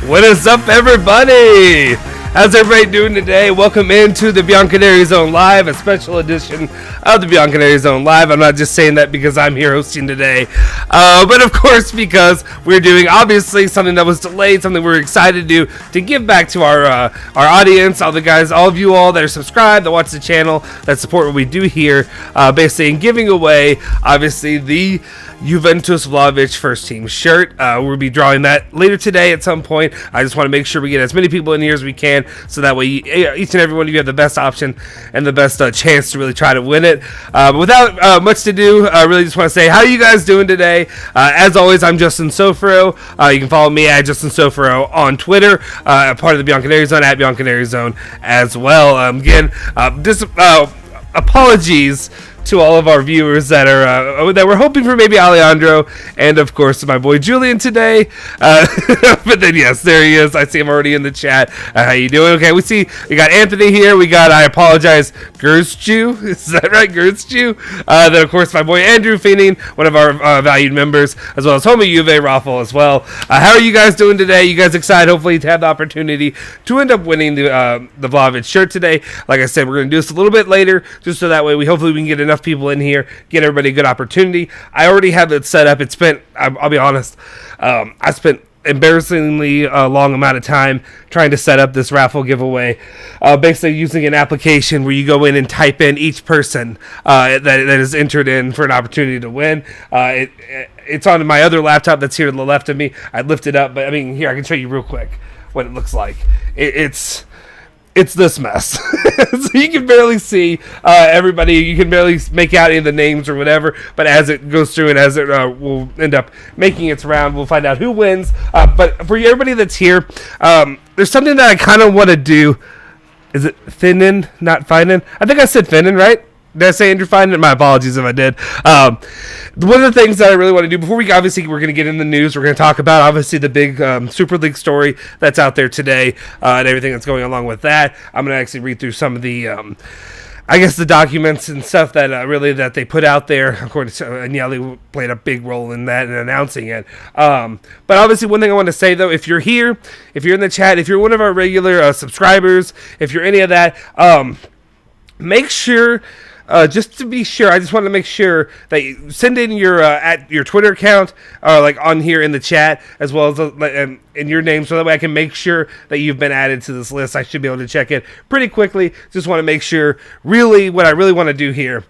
What is up, everybody? How's everybody doing today? Welcome into the Bianconeri Zone Live, a special edition of the Bianconeri Zone Live. I'm not just saying that because I'm here hosting today, but of course because we're doing obviously something that was delayed, something we're excited to give back to our audience, all the guys, all of you all that are subscribed, that watch the channel, that support what we do here, basically in giving away, obviously, the Juventus Vlahovic first team shirt. We'll be drawing that later today at some point. I just want to make sure we get as many people in here as we can, so that way each and every one of you have the best option and the best chance to really try to win it. But without much to do, I really just want to say, how are you guys doing today? As always, I'm Justin Sofro. You can follow me at Justin Sofro on Twitter, a part of the Bianconeri Zone, at Bianconeri Zone as well. Again, apologies to all of our viewers that were hoping for maybe Alejandro, and of course my boy Julian today. But then yes, there he is. I see him already in the chat. How you doing? Okay, we got Anthony here. We got, I apologize, Gerzju. Is that right, Gerzju? Then of course my boy Andrew Feening, one of our valued members, as well as homie Juve Raffle as well. How are you guys doing today? You guys excited? Hopefully to have the opportunity to end up winning the Vlahovic shirt today. Like I said, we're going to do this a little bit later, just so that way hopefully we can get enough people in here, get everybody a good opportunity. I already have it set up. I'll be honest, I spent embarrassingly long amount of time trying to set up this raffle giveaway, basically using an application where you go in and type in each person that is entered in for an opportunity to win. It's on my other laptop that's here to the left of me. I lift it up, but I mean, here, I can show you real quick what it looks like. It's this mess. So you can barely see everybody. You can barely make out any of the names or whatever. But as it goes through and as it will end up making its round, we'll find out who wins. But for everybody that's here, there's something that I kind of want to do. Is it Finnan, not Finan? I think I said Finnan, right? Did I say Andrew Finan? My apologies if I did. One of the things that I really want to do, before we're going to get in the news, we're going to talk about, obviously, the big Super League story that's out there today, and everything that's going along with that. I'm going to actually read through some of the, the documents and stuff that that they put out there. Of course, Agnelli played a big role in that and announcing it. But obviously, one thing I want to say, though, if you're here, if you're in the chat, if you're one of our regular subscribers, if you're any of that, make sure... just to be sure, I just want to make sure that you send in your at your Twitter account, like on here in the chat, as well as in your name, so that way I can make sure that you've been added to this list. I should be able to check it pretty quickly. Just want to make sure, really, what I really want to do here.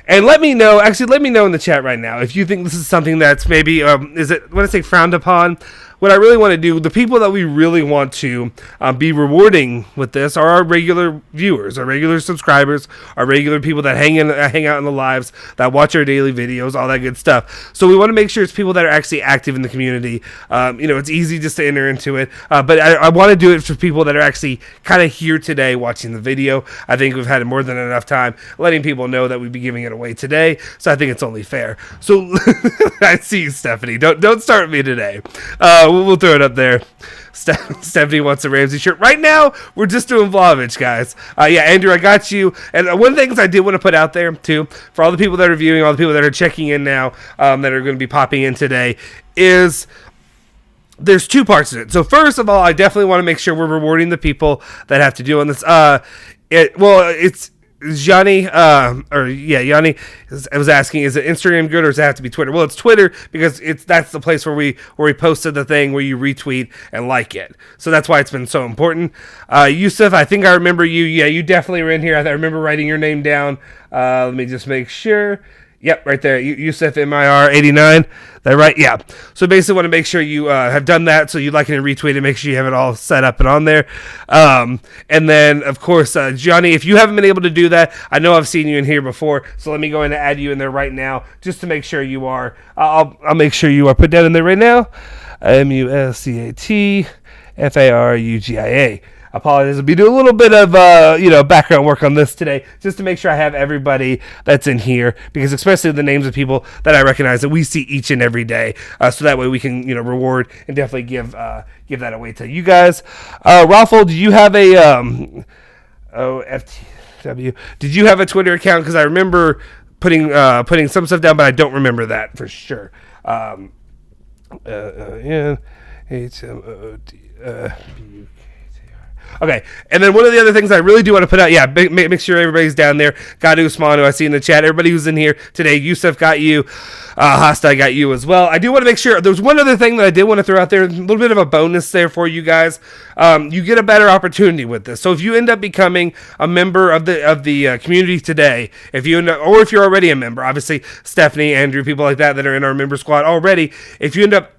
And let me know in the chat right now if you think this is something that's maybe, is it, when I say frowned upon, what I really want to do, the people that we really want to be rewarding with this are our regular viewers, our regular subscribers, our regular people that hang out in the lives, that watch our daily videos, all that good stuff. So we want to make sure it's people that are actually active in the community. It's easy just to enter into it, but I want to do it for people that are actually kind of here today watching the video. I think we've had more than enough time letting people know that we'd be giving it away today, so I think it's only fair. So I see you, Stephanie. Don't start me today. We'll throw it up there. Stephanie wants a Ramsey shirt. Right now, we're just doing Vlahovic, guys. Andrew, I got you. And one of the things I did want to put out there, too, for all the people that are viewing, all the people that are checking in now, that are going to be popping in today, is... there's two parts to it. So first of all, I definitely want to make sure we're rewarding the people that have to do on this. It's... Yanni, Yanni was asking, is it Instagram good or does it have to be Twitter? Well, it's Twitter because that's the place where we posted the thing where you retweet and like it. So that's why it's been so important. Yusuf, I think I remember you. Yeah, you definitely were in here. I remember writing your name down. Let me just make sure. Yep, right there. Yusuf MIR 89. That right? Yeah. So basically, want to make sure you have done that. So you like it and retweet it. Make sure you have it all set up and on there. And then, of course, Johnny, if you haven't been able to do that, I know I've seen you in here before. So let me go in and add you in there right now, just to make sure you are. I'll make sure you are put down in there right now. MUSCATFARUGIA. Apologies. I'll be doing a little bit of background work on this today, just to make sure I have everybody that's in here, because especially the names of people that I recognize that we see each and every day, so that way we can reward and definitely give that away to you guys. Raffle, do you have a FTW? Did you have a Twitter account? Because I remember putting some stuff down, but I don't remember that for sure. HMOD. Okay, and then one of the other things I really do want to put out, make sure everybody's down there. Got Usman, who I see in the chat. Everybody who's in here today, Yusuf got you. Hasta got you as well. I do want to make sure, there's one other thing that I did want to throw out there, a little bit of a bonus there for you guys. You get a better opportunity with this. So if you end up becoming a member of the community today, if you're already a member, obviously Stephanie, Andrew, people like that are in our member squad already, if you end up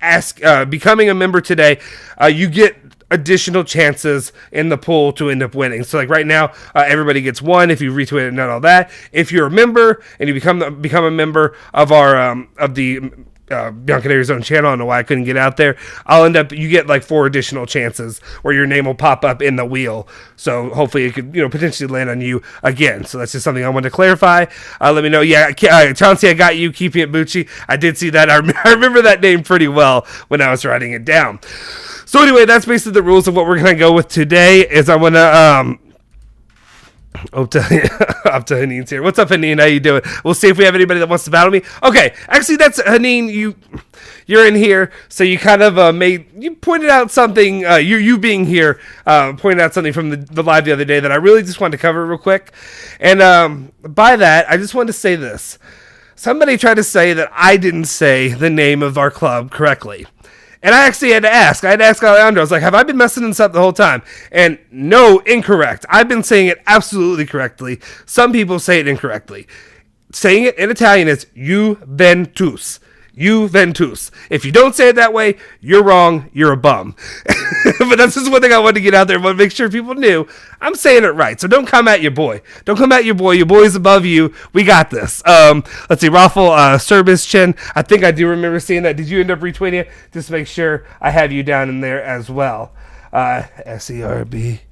becoming a member today, you get additional chances in the pool to end up winning. So like right now, everybody gets one if you retweet it and all that. If you're a member and you become a member of our of the bianconerizonechannel channel, I don't know why I couldn't get out there. You get like 4 additional chances where your name will pop up in the wheel. So hopefully it could, potentially land on you again. So that's just something I wanted to clarify. Let me know. Yeah, Chauncey, I got you. Keeping it Bucci. I did see that. I remember that name pretty well when I was writing it down. So anyway, that's basically the rules of what we're going to go with today. Is I want to up to Haneen's here. What's up, Haneen? How you doing? We'll see if we have anybody that wants to battle me. Okay, actually, that's Haneen. You're in here, so you kind of you pointed out something. You being here pointed out something from the live the other day that I really just wanted to cover real quick. And by that, I just wanted to say this. Somebody tried to say that I didn't say the name of our club correctly. And I actually had to ask. I had to ask Alejandro. I was like, have I been messing this up the whole time? And no, incorrect. I've been saying it absolutely correctly. Some people say it incorrectly. Saying it in Italian is Juventus. Juventus. If you don't say it that way, you're wrong. You're a bum. But that's just one thing I wanted to get out there. I want to make sure people knew I'm saying it right. So don't come at your boy. Don't come at your boy. Your boy's above you. We got this. Let's see. Raffle, Serbis Chin. I think I do remember seeing that. Did you end up retweeting it? Just make sure I have you down in there as well. SERBLCHEN.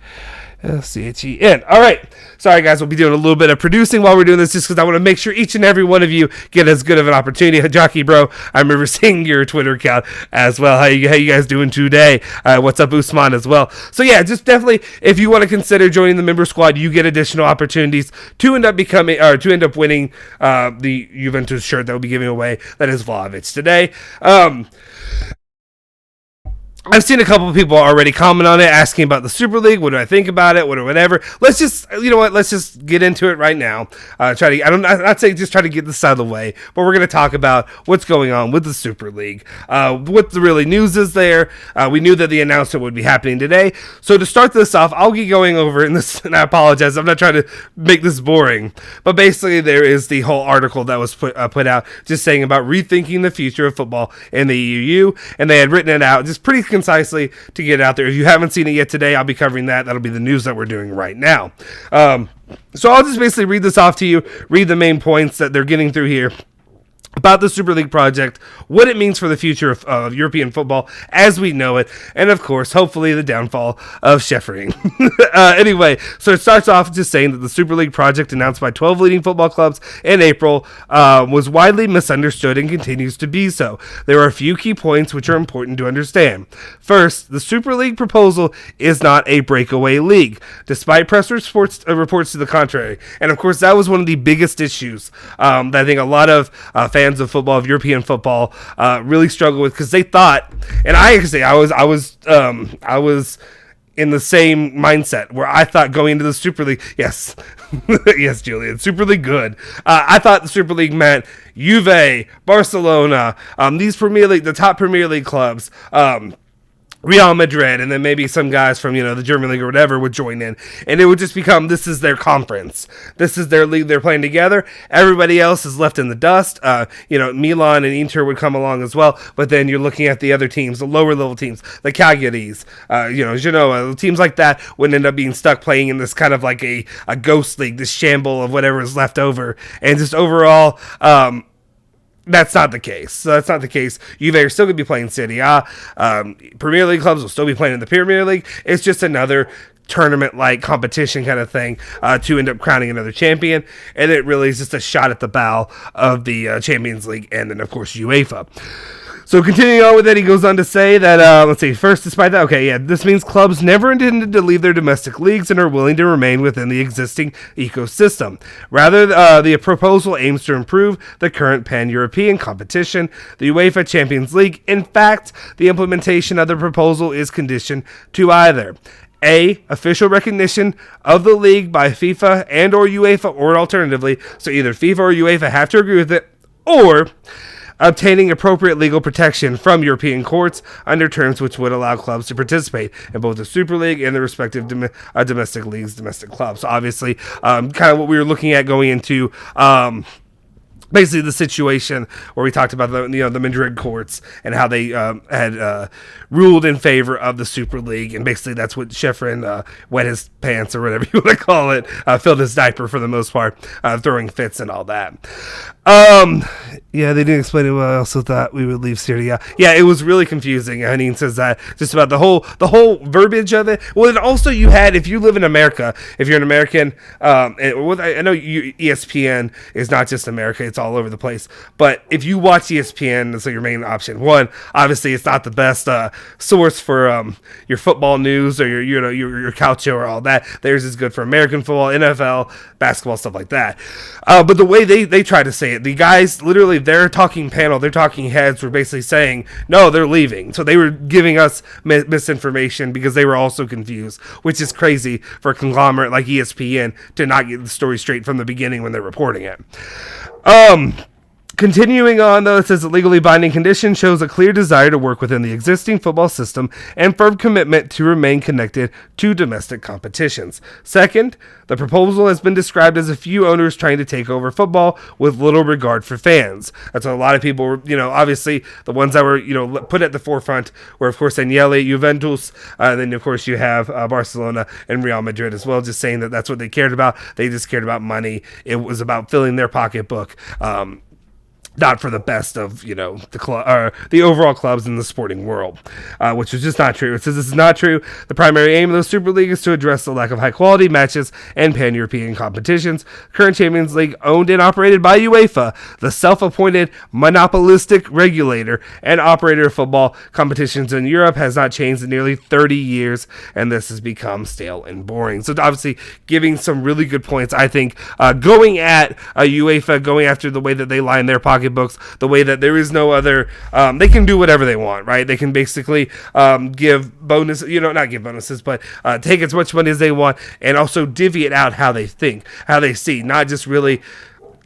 All right. Sorry, guys. We'll be doing a little bit of producing while we're doing this just because I want to make sure each and every one of you get as good of an opportunity. Jockey, bro, I remember seeing your Twitter account as well. How you guys doing today? What's up, Usman, as well? So, yeah, just definitely, if you want to consider joining the member squad, you get additional opportunities to end up winning the Juventus shirt that we'll be giving away. That is Vlahovic today. I've seen a couple of people already comment on it, asking about the Super League. What do I think about it? Whatever. Let's just, let's just get into it right now. I'm not saying just try to get this out of the way, but we're going to talk about what's going on with the Super League. What the really news is there. We knew that the announcement would be happening today. So to start this off, I'll be going over in this, and I apologize. I'm not trying to make this boring, but basically there is the whole article that was put out just saying about rethinking the future of football in the EU, and they had written it out just pretty concisely to get it out there. If you haven't seen it yet today, I'll be covering that. That'll be the news that we're doing right now. So I'll just basically read this off to you, read the main points that they're getting through here about the Super League project, what it means for the future of European football as we know it, and of course, hopefully the downfall of Schäfering. Anyway, so it starts off just saying that the Super League project announced by 12 leading football clubs in April was widely misunderstood and continues to be so. There are a few key points which are important to understand. First, the Super League proposal is not a breakaway league, despite press reports to the contrary. And of course, that was one of the biggest issues that I think a lot of fans of football, of European football, really struggle with, because they thought, and I actually I was in the same mindset where I thought going into the Super League, yes, yes, Julian, Super League good. I thought the Super League meant Juve, Barcelona, these the top Premier League clubs, Real Madrid, and then maybe some guys from, the German league or whatever would join in, and it would just become, this is their conference. This is their league they're playing together. Everybody else is left in the dust. Milan and Inter would come along as well, but then you're looking at the other teams, the lower level teams, the Cagliaris, Genoa, teams like that would end up being stuck playing in this kind of like a ghost league, this shamble of whatever is left over, and just overall, that's not the case. So that's not the case. Juve are still going to be playing Serie A. Premier League clubs will still be playing in the Premier League. It's just another tournament-like competition kind of thing to end up crowning another champion. And it really is just a shot at the bow of the Champions League and then, of course, UEFA. So continuing on with it, he goes on to say that, let's see, first, despite that, okay, yeah, this means clubs never intended to leave their domestic leagues and are willing to remain within the existing ecosystem. Rather, the proposal aims to improve the current pan-European competition, the UEFA Champions League. In fact, the implementation of the proposal is conditioned to either A, official recognition of the league by FIFA and or UEFA, or alternatively, so either FIFA or UEFA have to agree with it, or obtaining appropriate legal protection from European courts under terms which would allow clubs to participate in both the Super League and the respective domestic leagues, domestic clubs. So obviously, kind of what we were looking at going into basically the situation where we talked about the Madrid courts and how they had ruled in favor of the Super League, and basically that's what Schifrin wet his pants or whatever you want to call it, filled his diaper for the most part, throwing fits and all that. Yeah, they didn't explain it well. I also thought we would leave Syria. Yeah, it was really confusing. Haneen says that just about the whole verbiage of it. Well, and also you had, if you live in America, if you're an American, I know ESPN is not just America, it's all over the place. But if you watch ESPN, that's your main option. One, obviously, it's not the best source for your football news or your Calcio or all that. Theirs is good for American football, NFL, basketball, stuff like that. But the way they try to say it, the guys literally, their talking panel, their talking heads were basically saying, no, they're leaving. So they were giving us misinformation because they were also confused, which is crazy for a conglomerate like ESPN to not get the story straight from the beginning when they're reporting it. Continuing on, though, it says the legally binding condition shows a clear desire to work within the existing football system and firm commitment to remain connected to domestic competitions. Second, the proposal has been described as a few owners trying to take over football with little regard for fans. That's what a lot of people were, obviously the ones that were, put at the forefront were, of course, Agnelli, Juventus, and then, of course, you have Barcelona and Real Madrid as well, just saying that that's what they cared about. They just cared about money. It was about filling their pocketbook. Not for the best of, the overall clubs in the sporting world, which is just not true. It says this is not true. The primary aim of the Super League is to address the lack of high-quality matches and pan-European competitions. Current Champions League, owned and operated by UEFA, the self-appointed monopolistic regulator and operator of football competitions in Europe, has not changed in nearly 30 years, and this has become stale and boring. So obviously, giving some really good points, I think, going at UEFA, going after the way that they line their pocketbooks, the way that there is no other, they can do whatever they want, right? They can basically give bonuses, not give bonuses, but take as much money as they want, and also divvy it out how they think, how they see, not just really.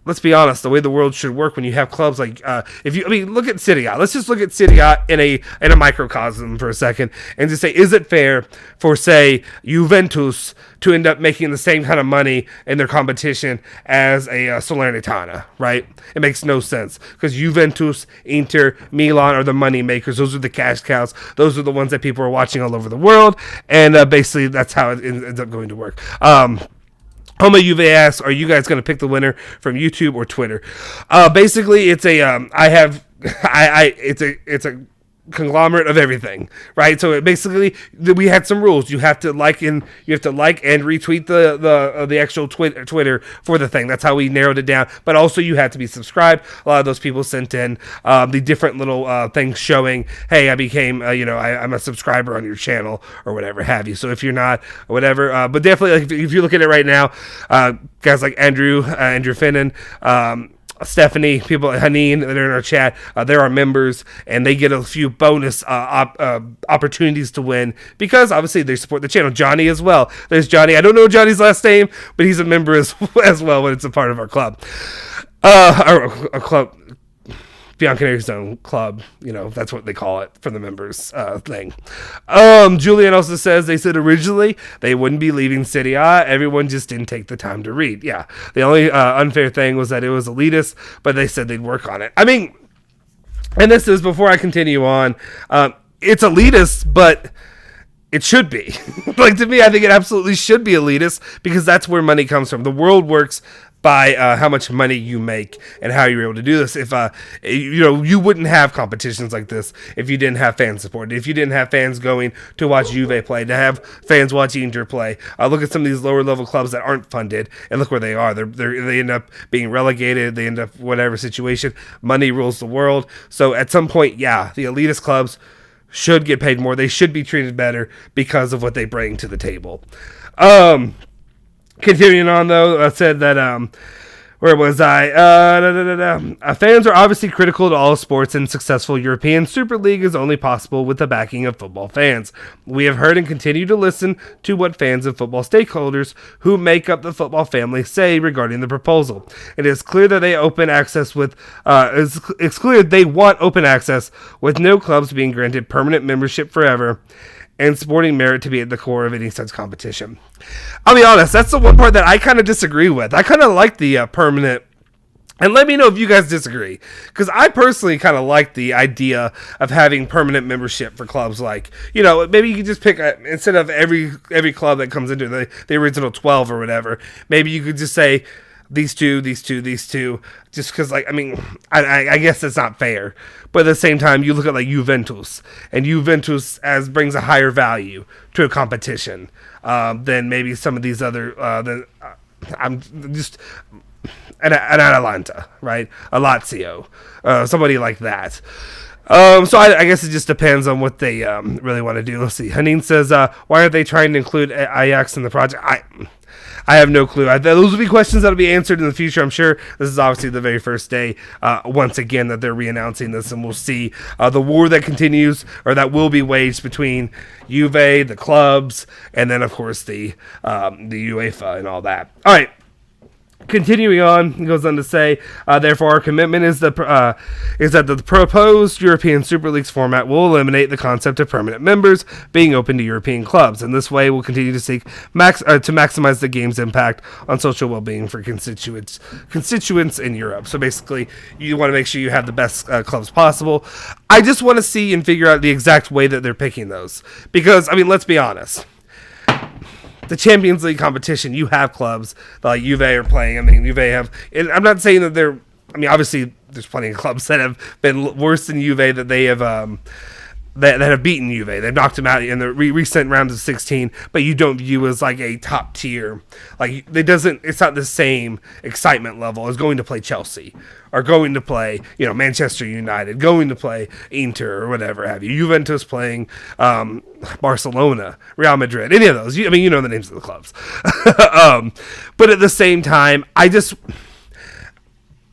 Let's be honest, the way the world should work when you have clubs like, look at Serie A. Let's just look at Serie A in a microcosm for a second and just say, is it fair for, say, Juventus to end up making the same kind of money in their competition as a Salernitana, right? It makes no sense because Juventus, Inter, Milan are the money makers. Those are the cash cows. Those are the ones that people are watching all over the world, and basically that's how it ends up going to work. Homa Juve asks, are you guys going to pick the winner from YouTube or Twitter? Basically, it's it's a conglomerate of everything, right? So basically, we had some rules. You have to like and retweet the actual Twitter for the thing. That's how we narrowed it down. But also, you had to be subscribed. A lot of those people sent in the different little things showing, hey, I became, I'm a subscriber on your channel or whatever have you. So if you're not, whatever, but definitely, like, if you look at it right now, guys like Andrew Finnan, Stephanie, people at Haneen that are in our chat, they're our members, and they get a few bonus opportunities to win because obviously they support the channel. Johnny as well. There's Johnny. I don't know Johnny's last name, but he's a member as well when it's a part of our club. Our club. Bianconerizonechannel club, that's what they call it for the members thing. Julian also says they said originally they wouldn't be leaving Serie A. Everyone just didn't take the time to read. Yeah, the only unfair thing was that it was elitist, but they said they'd work on it. I mean, and this is before I continue on. It's elitist, but it should be. Like, to me, I think it absolutely should be elitist because that's where money comes from. The world works by how much money you make and how you're able to do this. If you wouldn't have competitions like this if you didn't have fan support, if you didn't have fans going to watch Juve play, to have fans watch Inter play. Look at some of these lower level clubs that aren't funded, and look where they are. They end up being relegated. They end up whatever situation. Money rules the world. So at some point, yeah, the elitist clubs should get paid more. They should be treated better because of what they bring to the table. Continuing on, though, I said that, where was I? Fans are obviously critical to all sports, and successful European Super League is only possible with the backing of football fans. We have heard and continue to listen to what fans and football stakeholders who make up the football family say regarding the proposal. It is clear that they it's clear they want open access with no clubs being granted permanent membership forever, and sporting merit to be at the core of any such competition. I'll be honest, that's the one part that I kind of disagree with. I kind of like the permanent, and let me know if you guys disagree, because I personally kind of like the idea of having permanent membership for clubs. Like, maybe you could just pick, instead of every club that comes into the original 12 or whatever, maybe you could just say, these two, just because, I guess that's not fair. But at the same time, you look at, Juventus, and Juventus brings a higher value to a competition than maybe some of these other, I'm just, an Atalanta, right? A Lazio, somebody like that. So I guess it just depends on what they really want to do. Let's see. Hanine says, why aren't they trying to include Ajax in the project? I have no clue. Those will be questions that will be answered in the future, I'm sure. This is obviously the very first day, once again, that they're re-announcing this, and we'll see the war that continues, or that will be waged between Juve, the clubs, and then, of course, the UEFA and all that. All right. Continuing on, he goes on to say, therefore, our commitment is that the proposed European Super League's format will eliminate the concept of permanent members being open to European clubs. In this way, we'll continue to seek to maximize the game's impact on social well-being for constituents in Europe. So basically, you want to make sure you have the best clubs possible. I just want to see and figure out the exact way that they're picking those. Because, let's be honest. The Champions League competition, you have clubs like Juve are playing. Juve have, and I'm not saying that they're, obviously there's plenty of clubs that have been worse than Juve that they have, that have beaten Juve. They've knocked them out in the recent rounds of 16, but you don't view as a top tier. It's not the same excitement level as going to play Chelsea or going to play, Manchester United, going to play Inter or whatever have you. Juventus playing Barcelona, Real Madrid, any of those. You know the names of the clubs. But at the same time,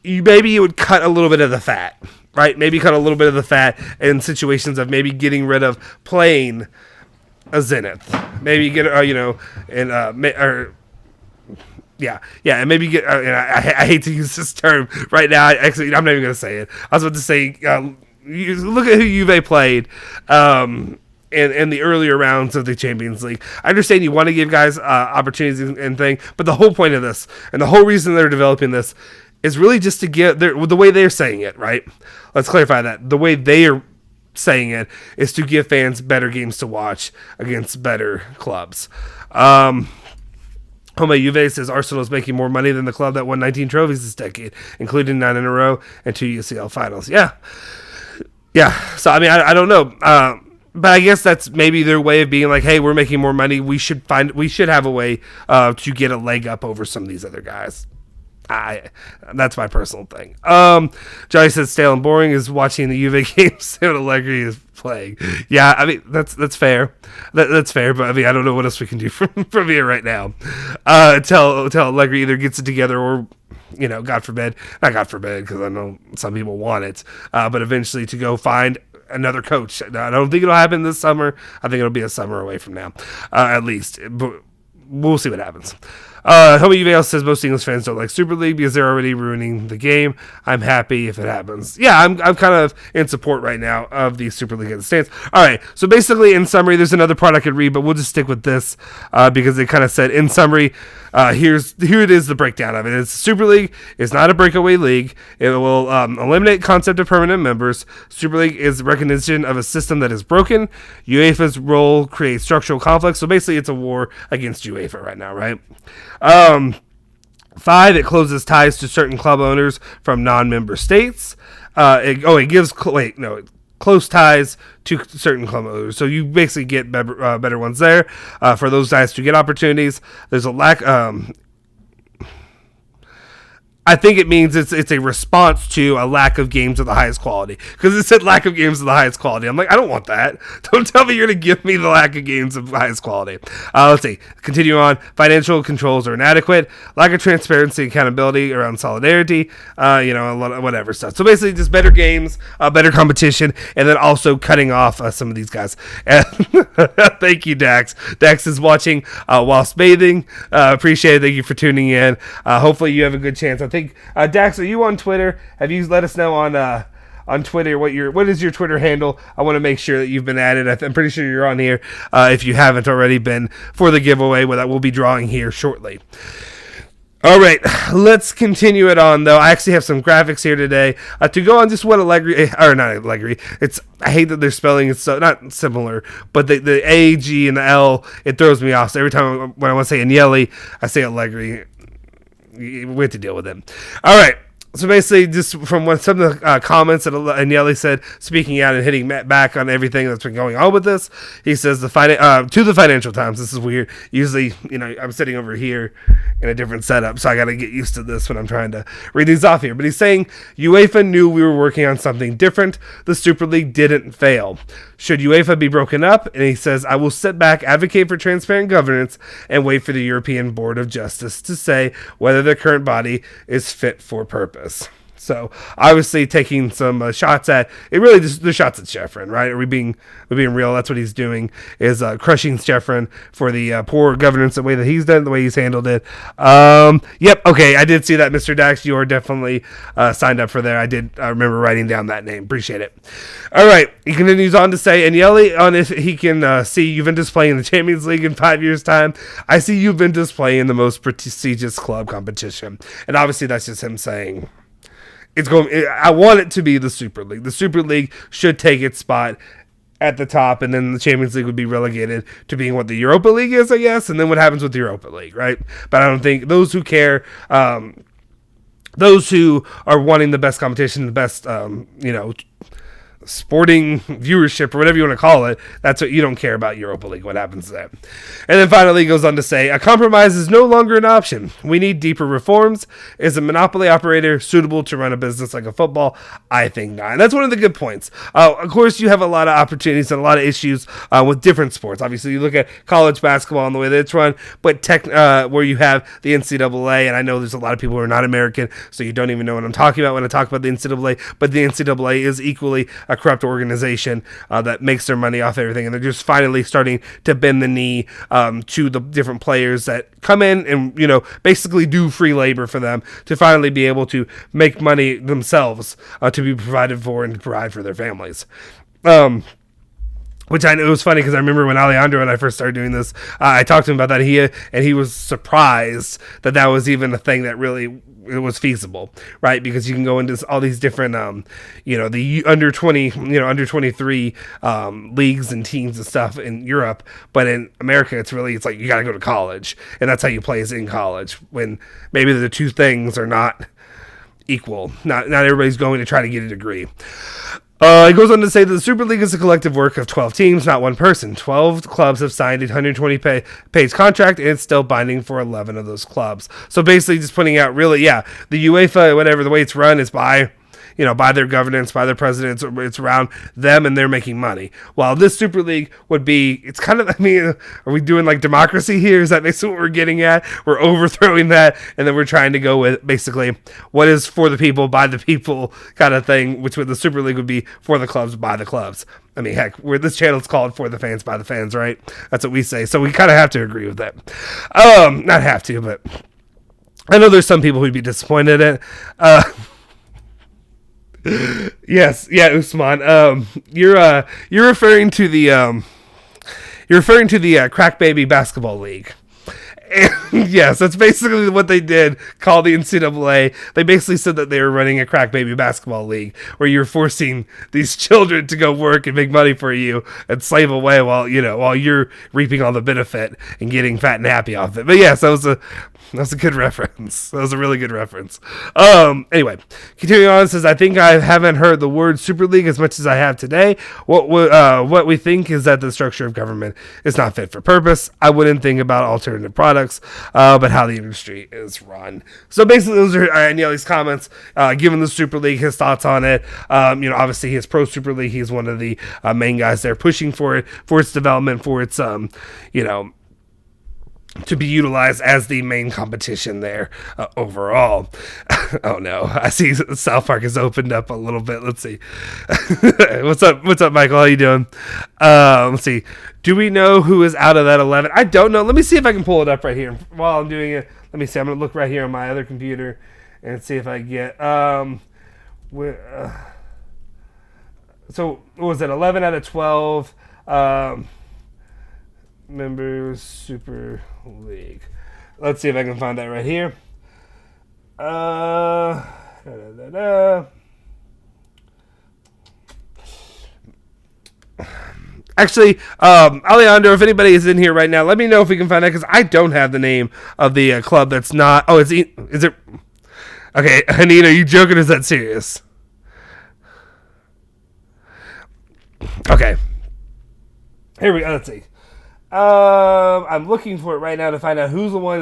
maybe you would cut a little bit of the fat. Right, maybe cut a little bit of the fat in situations of maybe getting rid of playing a Zenith. Maybe get and maybe get. I hate to use this term right now. Actually, I'm not even going to say it. I was about to say, you look at who Juve played. In the earlier rounds of the Champions League. I understand you want to give guys opportunities and thing, but the whole point of this and the whole reason they're developing this is really just to get the way they're saying it, right? Let's clarify that. The way they are saying it is to give fans better games to watch against better clubs. Home Juve says Arsenal is making more money than the club that won 19 trophies this decade, including 9 in a row and 2 UCL finals. Yeah. So, I don't know. But I guess that's maybe their way of being like, hey, we're making more money. We should have a way to get a leg up over some of these other guys. That's my personal thing. Johnny says stale and boring is watching the Juve games when Allegri is playing. Yeah, that's fair. That's fair, but I don't know what else we can do from here right now. Until Allegri either gets it together or, God forbid, not God forbid, because I know some people want it, but eventually to go find another coach. I don't think it'll happen this summer. I think it'll be a summer away from now, at least. But we'll see what happens. Homie Uvail says most English fans don't like Super League because they're already ruining the game. I'm happy if it happens. Yeah, I'm kind of in support right now of the Super League as it stands. All right, so basically in summary, there's another part I could read, but we'll just stick with this because it kind of said in summary, here it is, the breakdown of it. It's Super League is not a breakaway league. It will eliminate concept of permanent members. Super League is recognition of a system that is broken. UEFA's role creates structural conflicts. So basically, it's a war against UEFA right now, right? 5, it closes ties to certain club owners from non-member states. It gives close ties to certain club owners, so you basically get better ones there for those guys to get opportunities. There's a lack. I think it means it's a response to a lack of games of the highest quality, because it said lack of games of the highest quality. I'm like, I don't want that. Don't tell me you're going to give me the lack of games of the highest quality. Let's see. Continue on. Financial controls are inadequate. Lack of transparency, accountability around solidarity. A lot of whatever stuff. So basically, just better games, better competition, and then also cutting off some of these guys. Thank you, Dax. Dax is watching whilst bathing. Appreciate it. Thank you for tuning in. Hopefully, you have a good chance. I think Dax, are you on Twitter? Have you let us know on Twitter what is your Twitter handle? I want to make sure that you've been added. I'm pretty sure you're on here if you haven't already been for the giveaway that we'll be drawing here shortly. All right, let's continue it on, though. I actually have some graphics here today to go on just what Allegri. I hate that they're spelling it so not similar, but the A, G, and the L, it throws me off. So every time when I want to say Agnelli, I say Allegri. We have to deal with him. All right. So basically, just from some of the comments that Agnelli said, speaking out and hitting back on everything that's been going on with this, he says to the Financial Times. This is weird. Usually, I'm sitting over here in a different setup, so I got to get used to this when I'm trying to read these off here. But he's saying UEFA knew we were working on something different. The Super League didn't fail. Should UEFA be broken up? And he says, I will sit back, advocate for transparent governance, and wait for the European Board of Justice to say whether the current body is fit for purpose. So obviously taking some shots at it, really just the shots at Sheffrin, right? Are we being real? That's what he's doing, is crushing Sheffrin for the poor governance, the way that he's done, the way he's handled it. Yep, okay, I did see that, Mr. Dax. You are definitely signed up for there. I remember writing down that name. Appreciate it. All right, he continues on to say, Agnelli on if he can see Juventus playing in the Champions League in 5 years' time. I see Juventus playing in the most prestigious club competition, and obviously that's just him saying. I want it to be the Super League. The Super League should take its spot at the top, and then the Champions League would be relegated to being what the Europa League is, I guess, and then what happens with the Europa League, right? But I don't think those who care, those who are wanting the best competition, the best, sporting viewership or whatever you want to call it, that's what you don't care about Europa League, what happens to that. And then finally he goes on to say, a compromise is no longer an option. We need deeper reforms. Is a monopoly operator suitable to run a business like a football? I think not. And that's one of the good points. Of course, you have a lot of opportunities and a lot of issues with different sports. Obviously, you look at college basketball and the way that it's run, but where you have the NCAA, and I know there's a lot of people who are not American, so you don't even know what I'm talking about when I talk about the NCAA, but the NCAA is equally a corrupt organization that makes their money off everything, and they're just finally starting to bend the knee to the different players that come in and basically do free labor for them to finally be able to make money themselves to be provided for and to provide for their families. Which I know, it was funny because I remember when Alejandro and I first started doing this, I talked to him about that. He was surprised that was even a thing that really it was feasible, right? Because you can go into all these different, the under 20, under 23 leagues and teams and stuff in Europe, but in America, it's like you got to go to college, and that's how you play, is in college. When maybe the two things are not equal. Not everybody's going to try to get a degree. It goes on to say that the Super League is a collective work of 12 teams, not one person. 12 clubs have signed a 120-page contract, and it's still binding for 11 of those clubs. So basically just putting out, really, the UEFA, whatever, the way it's run is by their governance, by their presidents, it's around them, and they're making money. While this Super League would be, it's kind of, are we doing like democracy here? Is that basically what we're getting at? We're overthrowing that, and then we're trying to go with basically what is for the people, by the people kind of thing, which with the Super League would be for the clubs, by the clubs. Heck, this channel's called For the Fans, by the Fans, right? That's what we say. So we kind of have to agree with that. Not have to, but I know there's some people who'd be disappointed in it. Yes, yeah, Usman. You're referring to the Crack Baby Basketball League. And yes, that's basically what they did, call the NCAA. They basically said that they were running a Crack Baby Basketball League where you're forcing these children to go work and make money for you and slave away while you're reaping all the benefit and getting fat and happy off it. But yes, that was That's a good reference. That was a really good reference. Anyway, continuing on, it says, I think I haven't heard the word Super League as much as I have today. What we think is that the structure of government is not fit for purpose. I wouldn't think about alternative products, but how the industry is run. So basically, those are Agnelli's comments, given the Super League, his thoughts on it. Obviously, he is pro Super League. He's one of the main guys there pushing for it, for its development, for its, to be utilized as the main competition there overall. Oh no, I see South Park has opened up a little bit. Let's see. What's up, Michael? How you doing? Let's see. Do we know who is out of that 11? I don't know. Let me see if I can pull it up right here while I'm doing it. Let me see. I'm going to look right here on my other computer and see if I get... so, what was it? 11 out of 12 members Super League. Let's see if I can find that right here. Actually, Alejandro, if anybody is in here right now, let me know if we can find that, because I don't have the name of the club that's not... Oh, is it... Okay, Anita, are you joking or is that serious? Okay. Here we go. Let's see. I'm looking for it right now to find out who's the one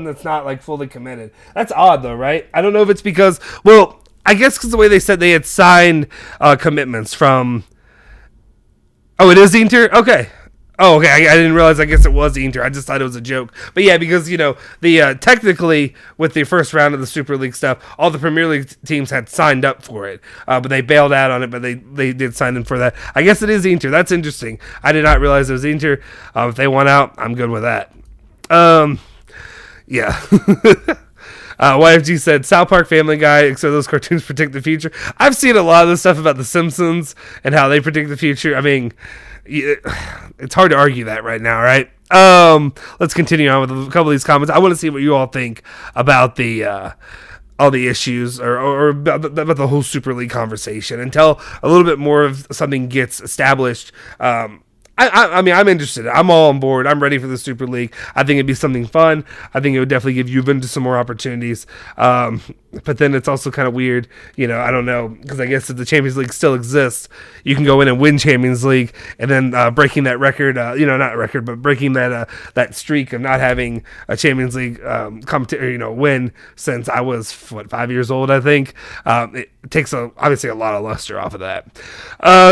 that's not like fully committed. That's odd though, right? I don't know if it's because, well, I guess because the way they said they had signed commitments from. Oh, it is Inter? Okay. Oh, okay. I didn't realize. I guess it was Inter. I just thought it was a joke. But yeah, because the technically with the first round of the Super League stuff, all the Premier League teams had signed up for it, but they bailed out on it. But they did sign in for that. I guess it is Inter. That's interesting. I did not realize it was Inter. If they won out, I'm good with that. Yeah. YFG said, South Park, Family Guy, so those cartoons predict the future. I've seen a lot of the stuff about The Simpsons and how they predict the future. I mean, it's hard to argue that right now, right? Let's continue on with a couple of these comments. I want to see what you all think about the all the issues or about the whole Super League conversation, until a little bit more of something gets established. I mean, I'm interested. I'm all on board. I'm ready for the Super League. I think it'd be something fun. I think it would definitely give Juventus some more opportunities. But then it's also kind of weird. I don't know, because I guess if the Champions League still exists, you can go in and win Champions League, and then breaking that record, not record, but breaking that streak of not having a Champions League win since I was 5 years old, I think. It takes obviously a lot of luster off of that.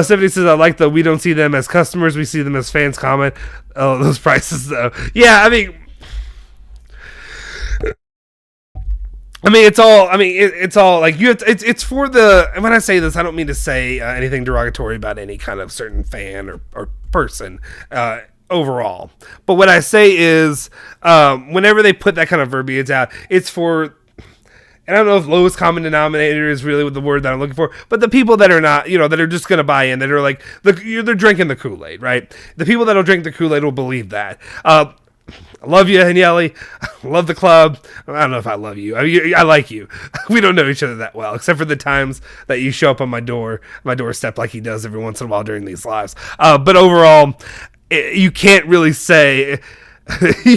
Stephanie says, I like the we don't see them as customers, we see them as fans comment. Oh, those prices though. Yeah, I mean it's all like it's for the, and when I say this, I don't mean to say anything derogatory about any kind of certain fan or person overall, but what I say is whenever they put that kind of verbiage out, it's for, and I don't know if lowest common denominator is really the word that I'm looking for, but the people that are not, that are just going to buy in, that are like, they're drinking the Kool-Aid, right? The people that will drink the Kool-Aid will believe that. I love you, Agnelli. I love the club. I don't know if I love you. I like you. We don't know each other that well, except for the times that you show up on my doorstep like he does every once in a while during these lives. But overall, you can't really say...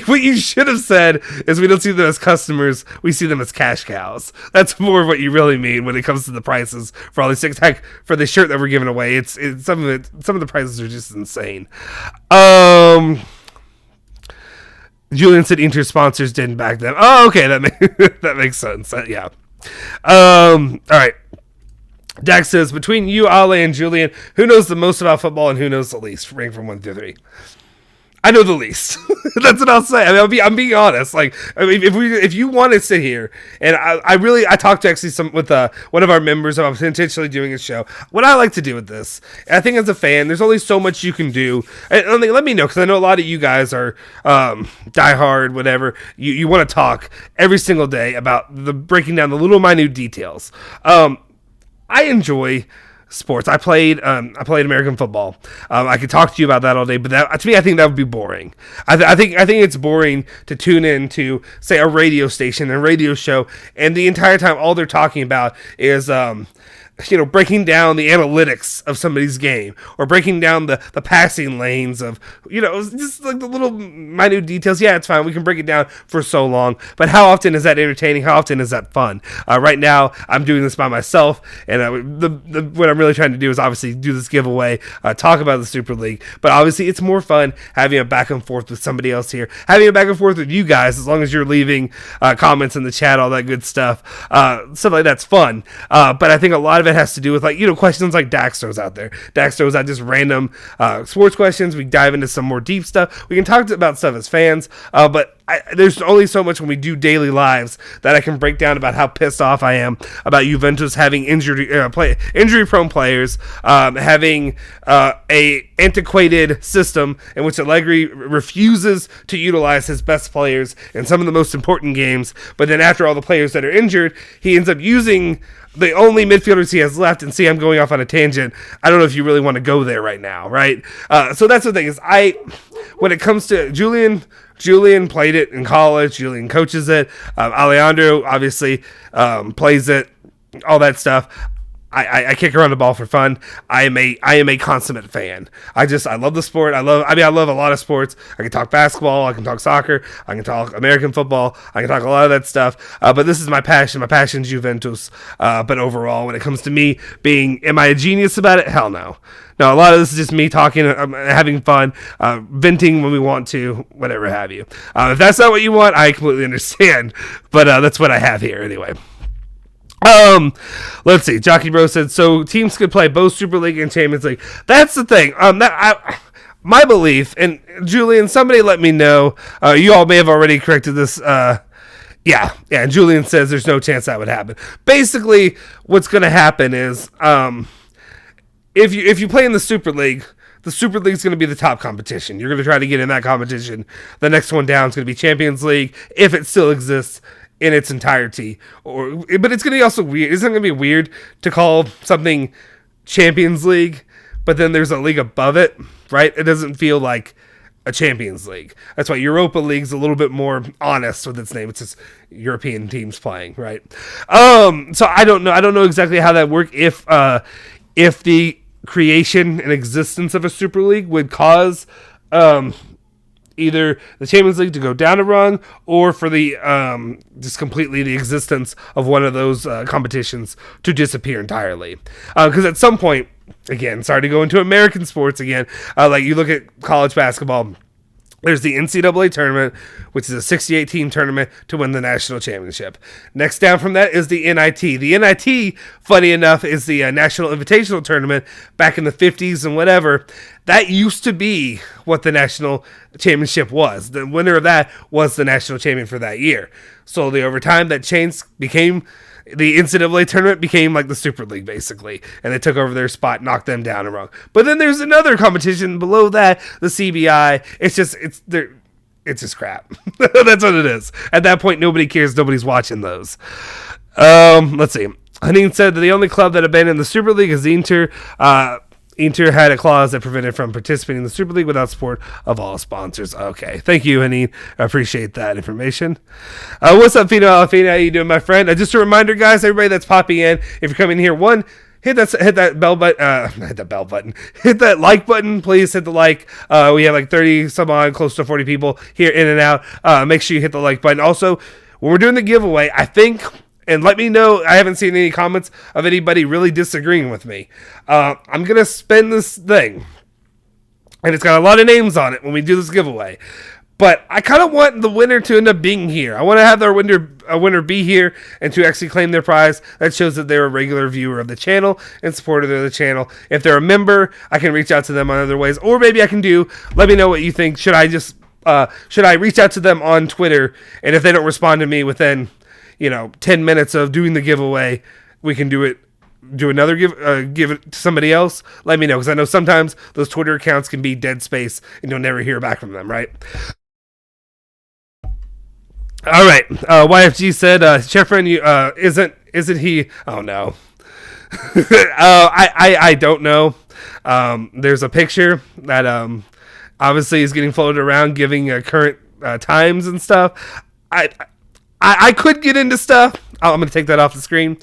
What you should have said is we don't see them as customers, we see them as cash cows. That's more of what you really mean when it comes to the prices for all these things. Heck, for the shirt that we're giving away, it's some of the prices are just insane. Julian said Inter sponsors didn't back them. Oh, okay, that makes sense. Yeah. All right. Dax says, between you, Ale, and Julian, who knows the most about football and who knows the least? Rank from 1 through 3. I know the least. That's what I'll say. I mean, I'm being honest. Like, I mean, if you want to sit here, and I talked to actually with one of our members about potentially doing a show. What I like to do with this, and I think as a fan, there's only so much you can do. And let me know, because I know a lot of you guys are diehard, whatever. You want to talk every single day about breaking down the little minute details. I enjoy sports. I played American football. I could talk to you about that all day, but to me, I think that would be boring. I think it's boring to tune in to, say, a radio station, a radio show, and the entire time all they're talking about is breaking down the analytics of somebody's game, or breaking down the passing lanes of, just like the little minute details. Yeah, it's fine. We can break it down for so long. But how often is that entertaining? How often is that fun? Right now, I'm doing this by myself, and what I'm really trying to do is obviously do this giveaway, talk about the Super League. But obviously, it's more fun having a back and forth with somebody else here, having a back and forth with you guys, as long as you're leaving comments in the chat, all that good stuff. Stuff like that's fun. But I think a lot of it has to do with, like, questions like Dax throws out there. Dax throws out just random sports questions. We dive into some more deep stuff. We can talk about stuff as fans, but there's only so much when we do daily lives that I can break down about how pissed off I am about Juventus having injury-prone players, having a antiquated system in which Allegri refuses to utilize his best players in some of the most important games, but then after all the players that are injured, he ends up using the only midfielders he has left. And see, I'm going off on a tangent. I don't know if you really want to go there right now, right? So that's the thing is, when it comes to Julian played it in college. Julian coaches it. Alejandro obviously plays it. All that stuff. I kick around the ball for fun. I am a consummate fan. I love the sport. I love a lot of sports. I can talk basketball. I can talk soccer. I can talk American football. I can talk a lot of that stuff. But this is my passion. My passion is Juventus. But overall, when it comes to me am I a genius about it? Hell no. No, a lot of this is just me talking, having fun, venting when we want to, whatever have you. If that's not what you want, I completely understand. But that's what I have here anyway. Let's see. Jockey Bro said, so teams could play both Super League and Champions League. That's the thing. My belief, and Julian, somebody let me know. You all may have already corrected this. Yeah. Julian says there's no chance that would happen. Basically, what's going to happen is, if you play in the Super League is going to be the top competition. You're going to try to get in that competition. The next one down is going to be Champions League, if it still exists in its entirety. But it's going to be also weird. Isn't it going to be weird to call something Champions League, but then there's a league above it, right? It doesn't feel like a Champions League. That's why Europa League's a little bit more honest with its name. It's just European teams playing, right? So I don't know exactly how that works. If the creation and existence of a Super League would cause either the Champions League to go down a rung, or for the just completely the existence of one of those competitions to disappear entirely. Because at some point, again, sorry to go into American sports again, like you look at college basketball, there's the NCAA tournament, which is a 68-team tournament to win the national championship. Next down from that is the NIT. The NIT, funny enough, is the National Invitational Tournament back in the 50s and whatever. That used to be what the national championship was. The winner of that was the national champion for that year. Slowly over time, that change became... The NCAA tournament became like the Super League, basically, and they took over their spot, knocked them down a rung. But then there's another competition below that, the CBI. It's just crap. That's what it is. At that point, nobody cares. Nobody's watching those. Let's see. Haneen said that the only club that abandoned the Super League is Inter. Inter had a clause that prevented from participating in the Super League without support of all sponsors. Okay. Thank you, Haneen. I appreciate that information. What's up, Fino Alafina? How you doing, my friend? Just a reminder, guys, everybody that's popping in, if you're coming here, hit that bell button, hit that like button, please hit the like. We have like 30 some odd, close to 40 people here in and out. Make sure you hit the like button. Also, when we're doing the giveaway, I think, and let me know, I haven't seen any comments of anybody really disagreeing with me. I'm going to spin this thing, and it's got a lot of names on it when we do this giveaway. But I kind of want the winner to end up being here. I want to have our winner be here and to actually claim their prize. That shows that they're a regular viewer of the channel and supporter of the channel. If they're a member, I can reach out to them on other ways. Or maybe I can let me know what you think. Should I reach out to them on Twitter? And if they don't respond to me within 10 minutes of doing the giveaway, we can do another give it to somebody else. Let me know, because I know sometimes those Twitter accounts can be dead space and you'll never hear back from them, right? All right. YFG said, Chefren, isn't he? Oh no. I don't know. There's a picture that obviously is getting floated around, giving current times and stuff. I could get into stuff. I'm going to take that off the screen.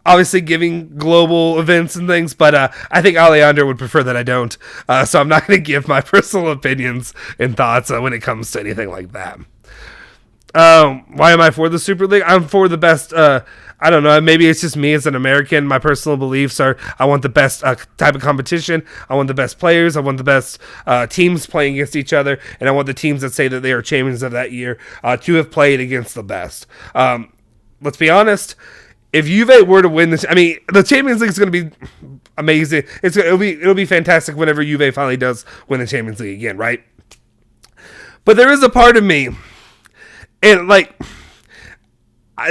obviously giving global events and things, but I think Alejandro would prefer that I don't. So I'm not going to give my personal opinions and thoughts when it comes to anything like that. Why am I for the Super League? I'm for the best. I don't know. Maybe it's just me as an American. My personal beliefs are I want the best type of competition. I want the best players. I want the best teams playing against each other. And I want the teams that say that they are champions of that year to have played against the best. Let's be honest. If Juve were to win this, I mean, the Champions League is going to be amazing. It'll be fantastic whenever Juve finally does win the Champions League again, right? But there is a part of me, and like,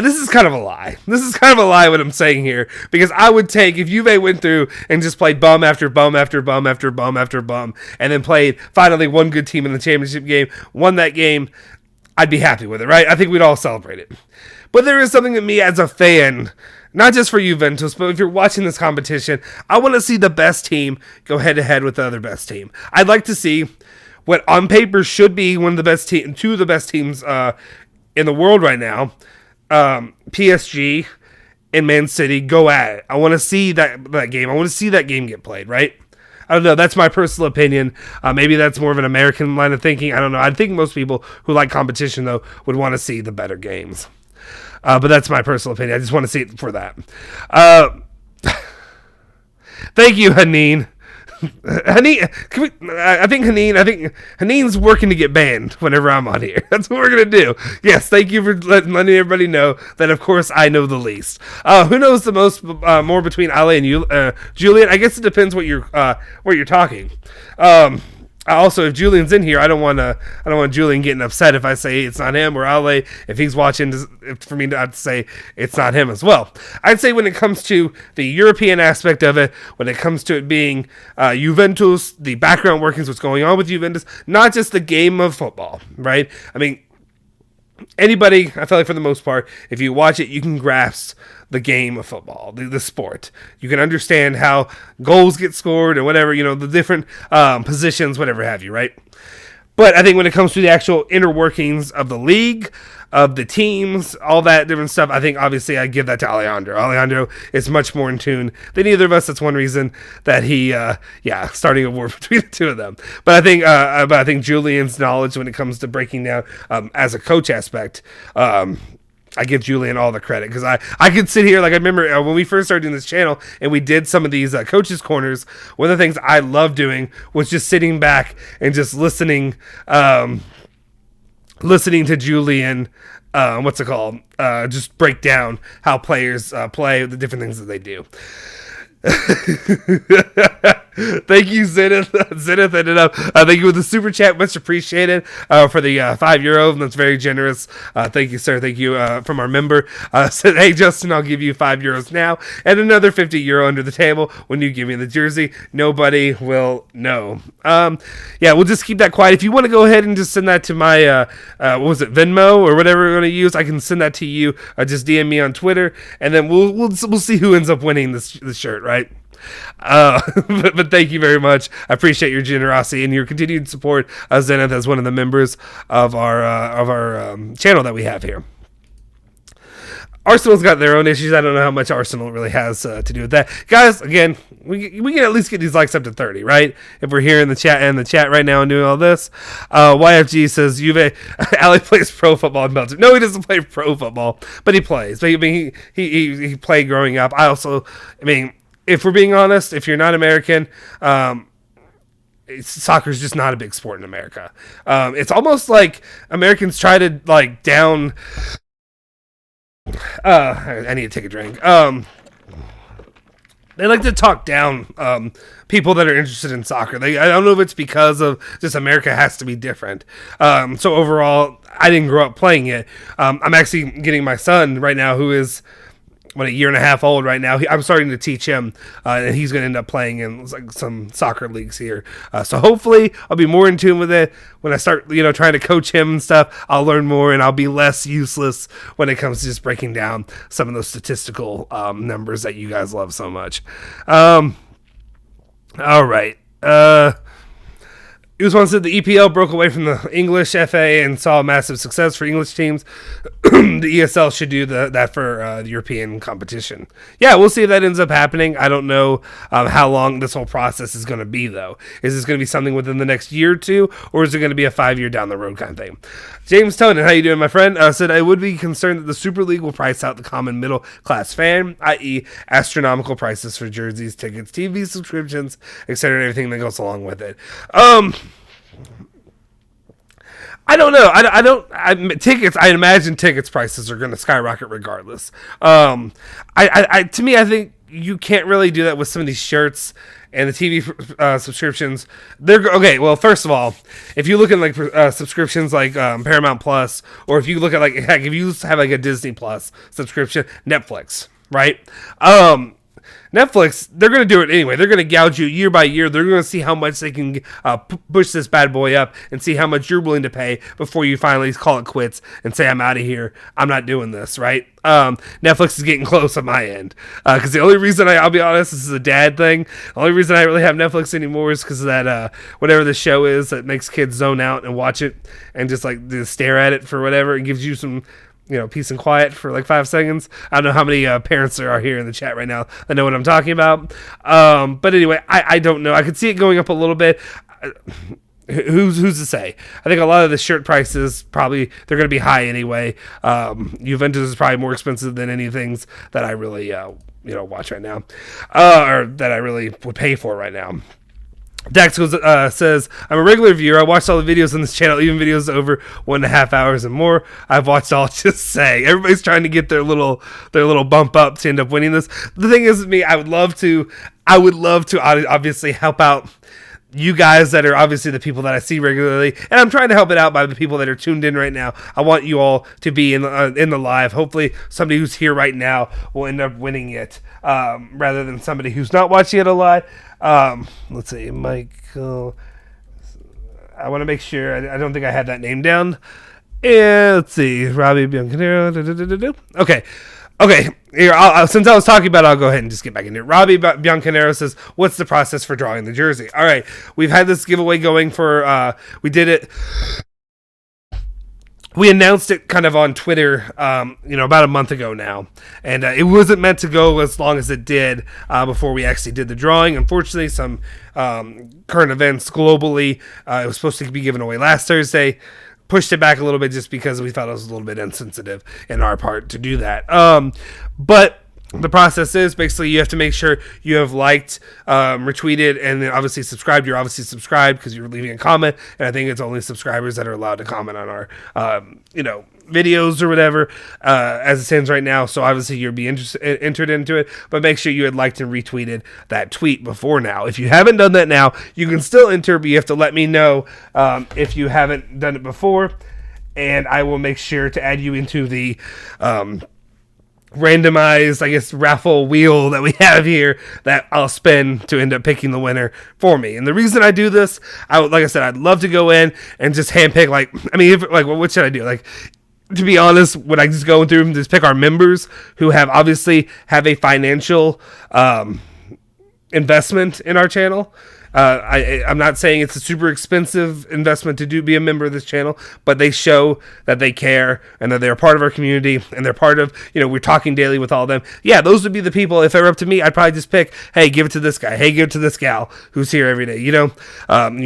this is kind of a lie. This is kind of a lie what I'm saying here, because I would take, if Juve went through and just played bum after bum after bum after bum after bum, and then played finally one good team in the championship game, won that game, I'd be happy with it, right? I think we'd all celebrate it. But there is something that me as a fan, not just for Juventus, but if you're watching this competition, I want to see the best team go head-to-head with the other best team. I'd like to see what on paper should be one of the best two of the best teams in the world right now, PSG and Man City, go at it. I want to see that game. I want to see that game get played, right? I don't know. That's my personal opinion. Maybe that's more of an American line of thinking. I don't know. I think most people who like competition, though, would want to see the better games. But that's my personal opinion. I just want to see it for that. Thank you, Haneen. I think Haneen's working to get banned whenever I'm on here. That's what we're going to do. Yes, thank you for letting everybody know that, of course, I know the least. Who knows the most more between Ale and Julian? I guess it depends what you're talking. Also, if Julian's in here, I don't want Julian getting upset if I say it's not him, or Ale, if he's watching, for me not to say it's not him as well. I'd say when it comes to the European aspect of it, when it comes to it being Juventus, the background workings, what's going on with Juventus, not just the game of football, right? I mean, anybody, I feel like for the most part, if you watch it, you can grasp the game of football, the sport. You can understand how goals get scored and whatever, the different positions, whatever have you, right? But I think when it comes to the actual inner workings of the league, of the teams, all that different stuff, I think obviously I give that to Alejandro. Alejandro is much more in tune than either of us. That's one reason that he, starting a war between the two of them. But I think Julian's knowledge when it comes to breaking down as a coach aspect, I give Julian all the credit, because I could sit here, like I remember when we first started doing this channel and we did some of these coaches corners, one of the things I loved doing was just sitting back and just listening to Julian, just break down how players play, the different things that they do. Thank you, Zenith ended up. Thank you with the super chat, much appreciated for the €5. That's very generous. Thank you, sir. Thank you from our member. Said, hey, Justin, I'll give you €5 now and another €50 under the table when you give me the jersey. Nobody will know. We'll just keep that quiet. If you want to go ahead and just send that to my Venmo or whatever we're going to use, I can send that to you. Just DM me on Twitter, and then we'll see who ends up winning this shirt, right? But thank you very much. I appreciate your generosity and your continued support, Zenith, as one of the members of our channel that we have here. Arsenal's got their own issues. I don't know how much Arsenal really has to do with that. Guys, again, we can at least get these likes up to 30, right? If we're here in the chat right now and doing all this. YFG says, Juve, Ali plays pro football in Belgium. No, he doesn't play pro football, but he plays. But, I mean, he played growing up. If we're being honest, if you're not American, soccer's just not a big sport in America. It's almost like Americans try to down. I need to take a drink. They like to talk down people that are interested in soccer. I don't know if it's because of just America has to be different. So overall, I didn't grow up playing it. I'm actually getting my son right now, who is a year and a half old right now. I'm starting to teach him, and he's going to end up playing in some soccer leagues here. So hopefully I'll be more in tune with it when I start, trying to coach him and stuff. I'll learn more, and I'll be less useless when it comes to just breaking down some of those statistical numbers that you guys love so much. All right. It was once that the EPL broke away from the English FA and saw a massive success for English teams. The ESL should do that for the European competition. Yeah, we'll see if that ends up happening. I don't know how long this whole process is going to be, though. Is this going to be something within the next year or two, or is it going to be a 5-year down the road kind of thing? James Tonin, how you doing, my friend? Said, I would be concerned that the Super League will price out the common middle-class fan, i.e. astronomical prices for jerseys, tickets, TV subscriptions, etc., and everything that goes along with it. I don't know. Tickets. I imagine tickets prices are going to skyrocket regardless. To me, I think you can't really do that with some of these shirts and the TV subscriptions. They're okay. Well, first of all, if you look at like subscriptions like Paramount Plus, or if you look at like heck, if you have like a Disney Plus subscription, Netflix, right? Netflix, they're going to do it anyway. They're going to gouge you year by year. They're going to see how much they can push this bad boy up and see how much you're willing to pay before you finally call it quits and say, I'm out of here. I'm not doing this, right? Netflix is getting close on my end. Because the only reason I'll be honest, this is a dad thing. The only reason I really have Netflix anymore is because of that, whatever the show is that makes kids zone out and watch it and just like just stare at it for whatever. It gives you some peace and quiet for like 5 seconds. I don't know how many parents there are here in the chat right now that know what I'm talking about. But anyway, I don't know. I could see it going up a little bit. Who's to say? I think a lot of the shirt prices probably they're going to be high anyway. Juventus is probably more expensive than any things that I really watch right now, or that I really would pay for right now. Dax says, I'm a regular viewer. I watched all the videos on this channel, even videos over 1.5 hours and more. I've watched all. Just saying, everybody's trying to get their little bump up to end up winning this. The thing is, with me, I would love to obviously help out you guys that are obviously the people that I see regularly, and I'm trying to help it out by the people that are tuned in right now. I want you all to be in the live. Hopefully, somebody who's here right now will end up winning it, rather than somebody who's not watching it live. Let's see, Michael. I want to make sure. I don't think I had that name down. And let's see, Robbie Bianconero. Okay. Here, since I was talking about it, I'll go ahead and just get back into it. Robbie Bianconero says, "What's the process for drawing the jersey?" All right, we've had this giveaway going for. We did it. We announced it kind of on Twitter, about a month ago now, and it wasn't meant to go as long as it did before we actually did the drawing. Unfortunately, some current events globally, it was supposed to be given away last Thursday, pushed it back a little bit just because we thought it was a little bit insensitive in our part to do that. But the process is basically you have to make sure you have liked, retweeted, and then obviously subscribed. You're obviously subscribed because you're leaving a comment, and I think it's only subscribers that are allowed to comment on our, videos or whatever, as it stands right now. So obviously you'll be entered into it, but make sure you had liked and retweeted that tweet before now. If you haven't done that now, you can still enter, but you have to let me know if you haven't done it before, and I will make sure to add you into the randomized, raffle wheel that we have here that I'll spin to end up picking the winner for me. And the reason I do this, I'd love to go in and just handpick, what should I do? To be honest, would I just go through and just pick our members who have a financial investment in our channel? I'm not saying it's a super expensive investment to be a member of this channel, but they show that they care and that they're a part of our community and they're part of, we're talking daily with all of them. Yeah, those would be the people. If they were up to me, I'd probably just pick, hey, give it to this guy. Hey, give it to this gal who's here every day. You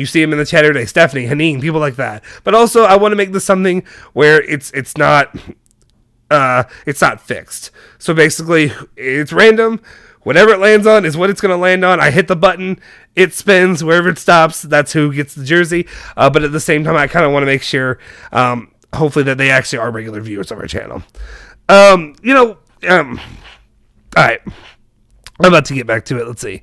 see them in the chat every day, Stephanie, Haneen, people like that. But also I want to make this something where it's not fixed. So basically it's random. Whatever it lands on is what it's going to land on. I hit the button, it spins, wherever it stops, that's who gets the jersey. But at the same time, I kind of want to make sure, hopefully, that they actually are regular viewers of our channel. All right. I'm about to get back to it. Let's see.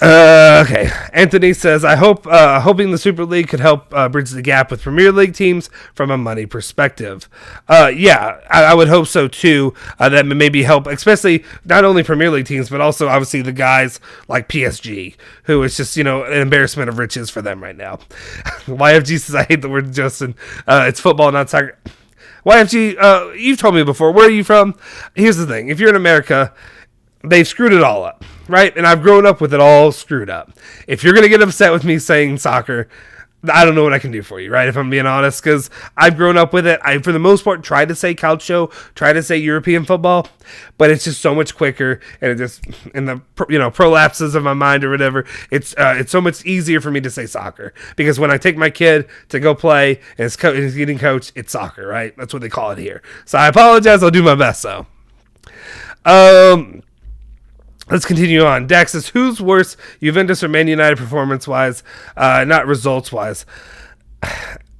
Okay. Anthony says, hoping the Super League could help bridge the gap with Premier League teams from a money perspective. Yeah, I would hope so too. That maybe help, especially not only Premier League teams, but also obviously the guys like PSG, who is just, an embarrassment of riches for them right now. YFG says, I hate the word Justin. It's football, not soccer. YFG, you've told me before, where are you from? Here's the thing. If you're in America, they've screwed it all up, right? And I've grown up with it all screwed up. If you're going to get upset with me saying soccer, I don't know what I can do for you, right? If I'm being honest, because I've grown up with it. I, for the most part, try to say calcio, try to say European football, but it's just so much quicker, and it just in the prolapses of my mind or whatever. It's so much easier for me to say soccer because when I take my kid to go play and he's getting coached, it's soccer, right? That's what they call it here. So I apologize. I'll do my best though. Let's continue on. Dax says, who's worse, Juventus or Man United performance-wise, not results-wise?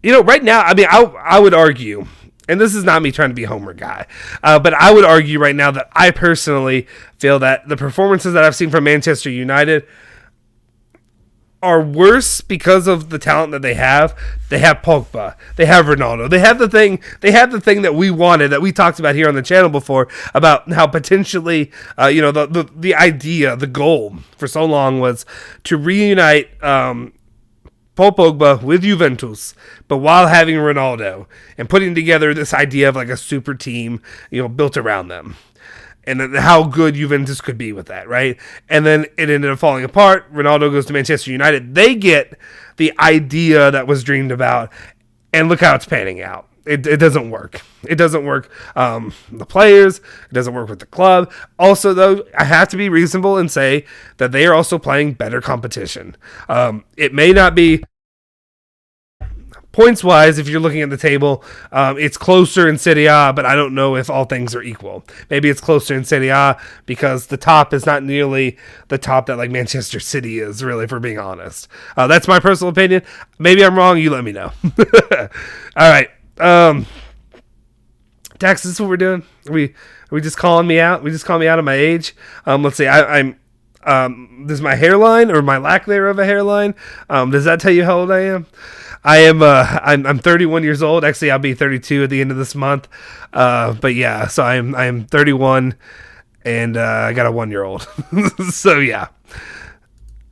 Right now, I mean, I would argue, and this is not me trying to be a homer guy, but I would argue right now that I personally feel that the performances that I've seen from Manchester United are worse because of the talent that they have. They have Pogba, they have Ronaldo, they have the thing that we wanted, that we talked about here on the channel before, about how potentially, the idea, the goal for so long was to reunite Paul Pogba with Juventus, but while having Ronaldo and putting together this idea of like a super team, built around them. And then how good Juventus could be with that, right? And then it ended up falling apart. Ronaldo goes to Manchester United. They get the idea that was dreamed about, and look how it's panning out. It doesn't work. It doesn't work. The players, it doesn't work with the club. Also, though, I have to be reasonable and say that they are also playing better competition. It may not be points-wise, if you're looking at the table, it's closer in Serie A, but I don't know if all things are equal. Maybe it's closer in Serie A because the top is not nearly the top that like Manchester City is, really, for being honest. That's my personal opinion. Maybe I'm wrong. You let me know. All right. Dax, this is what we're doing. Are we just calling me out? We just calling me out of my age? Let's see. I'm this is my hairline or my lack there of a hairline. Does that tell you how old I am? I'm 31 years old. Actually, I'll be 32 at the end of this month. But yeah, so I'm 31 and I got a 1-year-old. So yeah.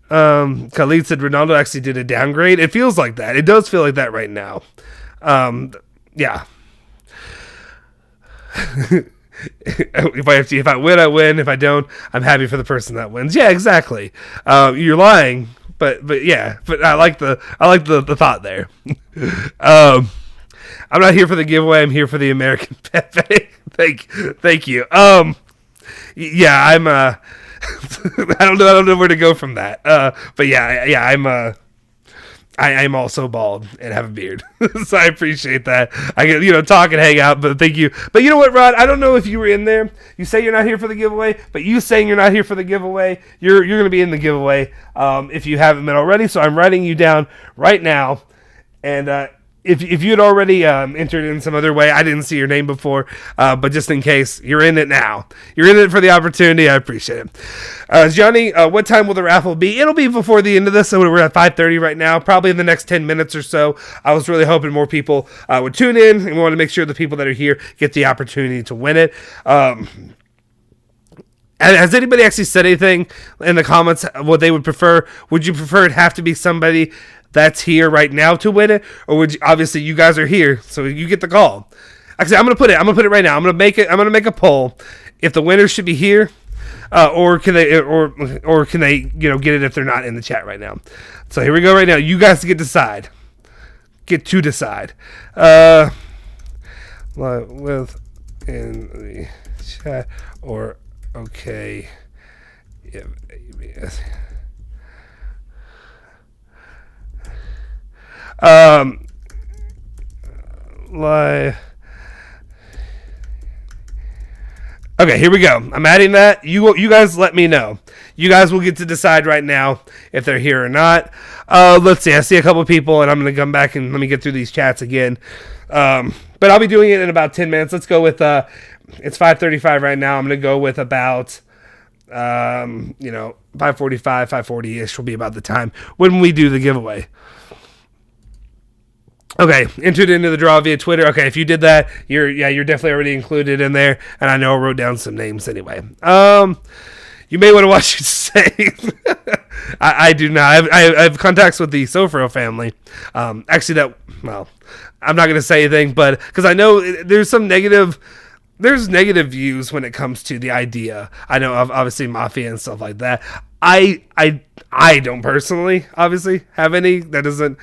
Khalid said Ronaldo actually did a downgrade. It feels like that. It does feel like that right now. Yeah. If I win, I win. If I don't, I'm happy for the person that wins. Yeah, exactly. You're lying. But yeah, but I like the thought there. I'm not here for the giveaway. I'm here for the American Pepe. Thank you. Yeah, I'm I don't know where to go from that. But yeah, I'm also bald and have a beard, so I appreciate that. I get talk and hang out, but thank you. But you know what, Rod? I don't know if you were in there. You say you're not here for the giveaway, but you saying you're not here for the giveaway, you're going to be in the giveaway if you haven't been already. So I'm writing you down right now, and if you had already entered in some other way, I didn't see your name before, but just in case, you're in it now. You're in it for the opportunity. I appreciate it. Johnny, what time will the raffle be? It'll be before the end of this, so we're at 5:30 right now, probably in the next 10 minutes or so. I was really hoping more people would tune in, and we want to make sure the people that are here get the opportunity to win it. Has anybody actually said anything in the comments what they would prefer? Would you prefer it have to be somebody that's here right now to win it, or would you, obviously you guys are here, so you get the call? Actually, I'm gonna put it right now. I'm gonna make a poll if the winners should be here, or can they get it if they're not in the chat right now. So here we go right now. You guys get to decide. With in the chat or okay. Yeah. Okay, here we go. I'm adding that. You guys let me know. You guys will get to decide right now if they're here or not. Let's see. I see a couple people, and I'm going to come back and let me get through these chats again. But I'll be doing it in about 10 minutes. Let's go with, it's 5:35 right now. I'm going to go with about, 5:45, 5:40-ish will be about the time when we do the giveaway. Okay, entered into the draw via Twitter. Okay, if you did that, you're definitely already included in there, and I know I wrote down some names anyway. You may want to watch your say. I do not. I have contacts with the Sofro family. Actually, I'm not going to say anything, but because I know there's negative views when it comes to the idea. I know obviously mafia and stuff like that. I don't personally obviously have any. That doesn't.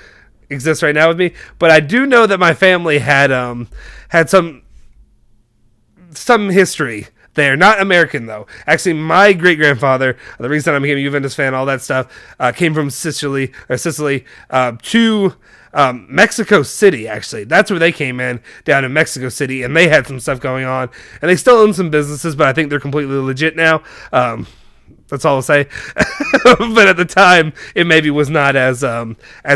exists right now with me, but I do know that my family had some history there. Not American, though. Actually, my great-grandfather, the reason I became a Juventus fan, all that stuff, came from Sicily to Mexico City, actually. That's where they came in, down in Mexico City, and they had some stuff going on. And they still own some businesses, but I think they're completely legit now. That's all I'll say. But at the time, it maybe was not as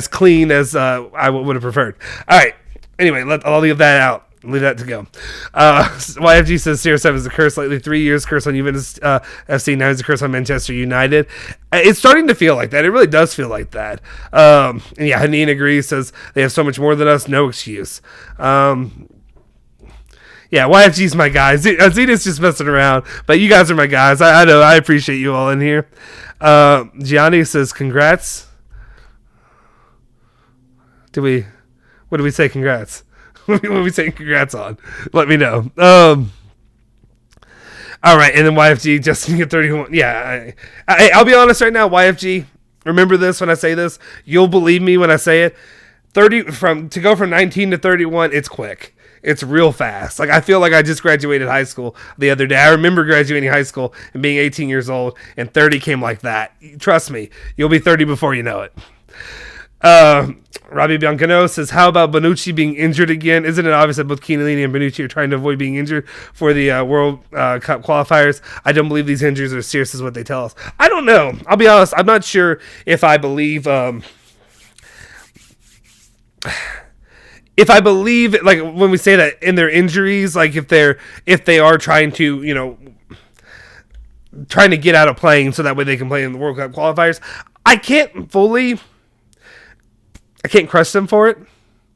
clean as I would have preferred. All right. Anyway, I'll leave that out. Leave that to go. YFG says CR7 is a curse lately. 3 years curse on Juventus FC. Now it's a curse on Manchester United. It's starting to feel like that. It really does feel like that. And yeah, Haneen agrees. Says they have so much more than us. No excuse. Yeah, YFG's my guy. Zeta's just messing around, but you guys are my guys. I know. I appreciate you all in here. Gianni says congrats. What do we say congrats? What are we saying congrats on? Let me know. All right, and then YFG, Justin get 31. Yeah, I'll be honest right now, YFG, remember this when I say this. You'll believe me when I say it. To go from 19 to 31, it's quick. It's real fast. Like, I feel like I just graduated high school the other day. I remember graduating high school and being 18 years old, and 30 came like that. Trust me, you'll be 30 before you know it. Robbie Biancano says, how about Bonucci being injured again? Isn't it obvious that both Chiellini and Bonucci are trying to avoid being injured for the World Cup qualifiers? I don't believe these injuries are serious as what they tell us. I don't know. I'll be honest. I'm not sure if I believe... if I believe, like, when we say that in their injuries, like, if they are trying to, trying to get out of playing so that way they can play in the World Cup qualifiers, I can't crush them for it,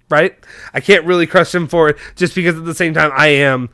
right? I can't really crush them for it just because at the same time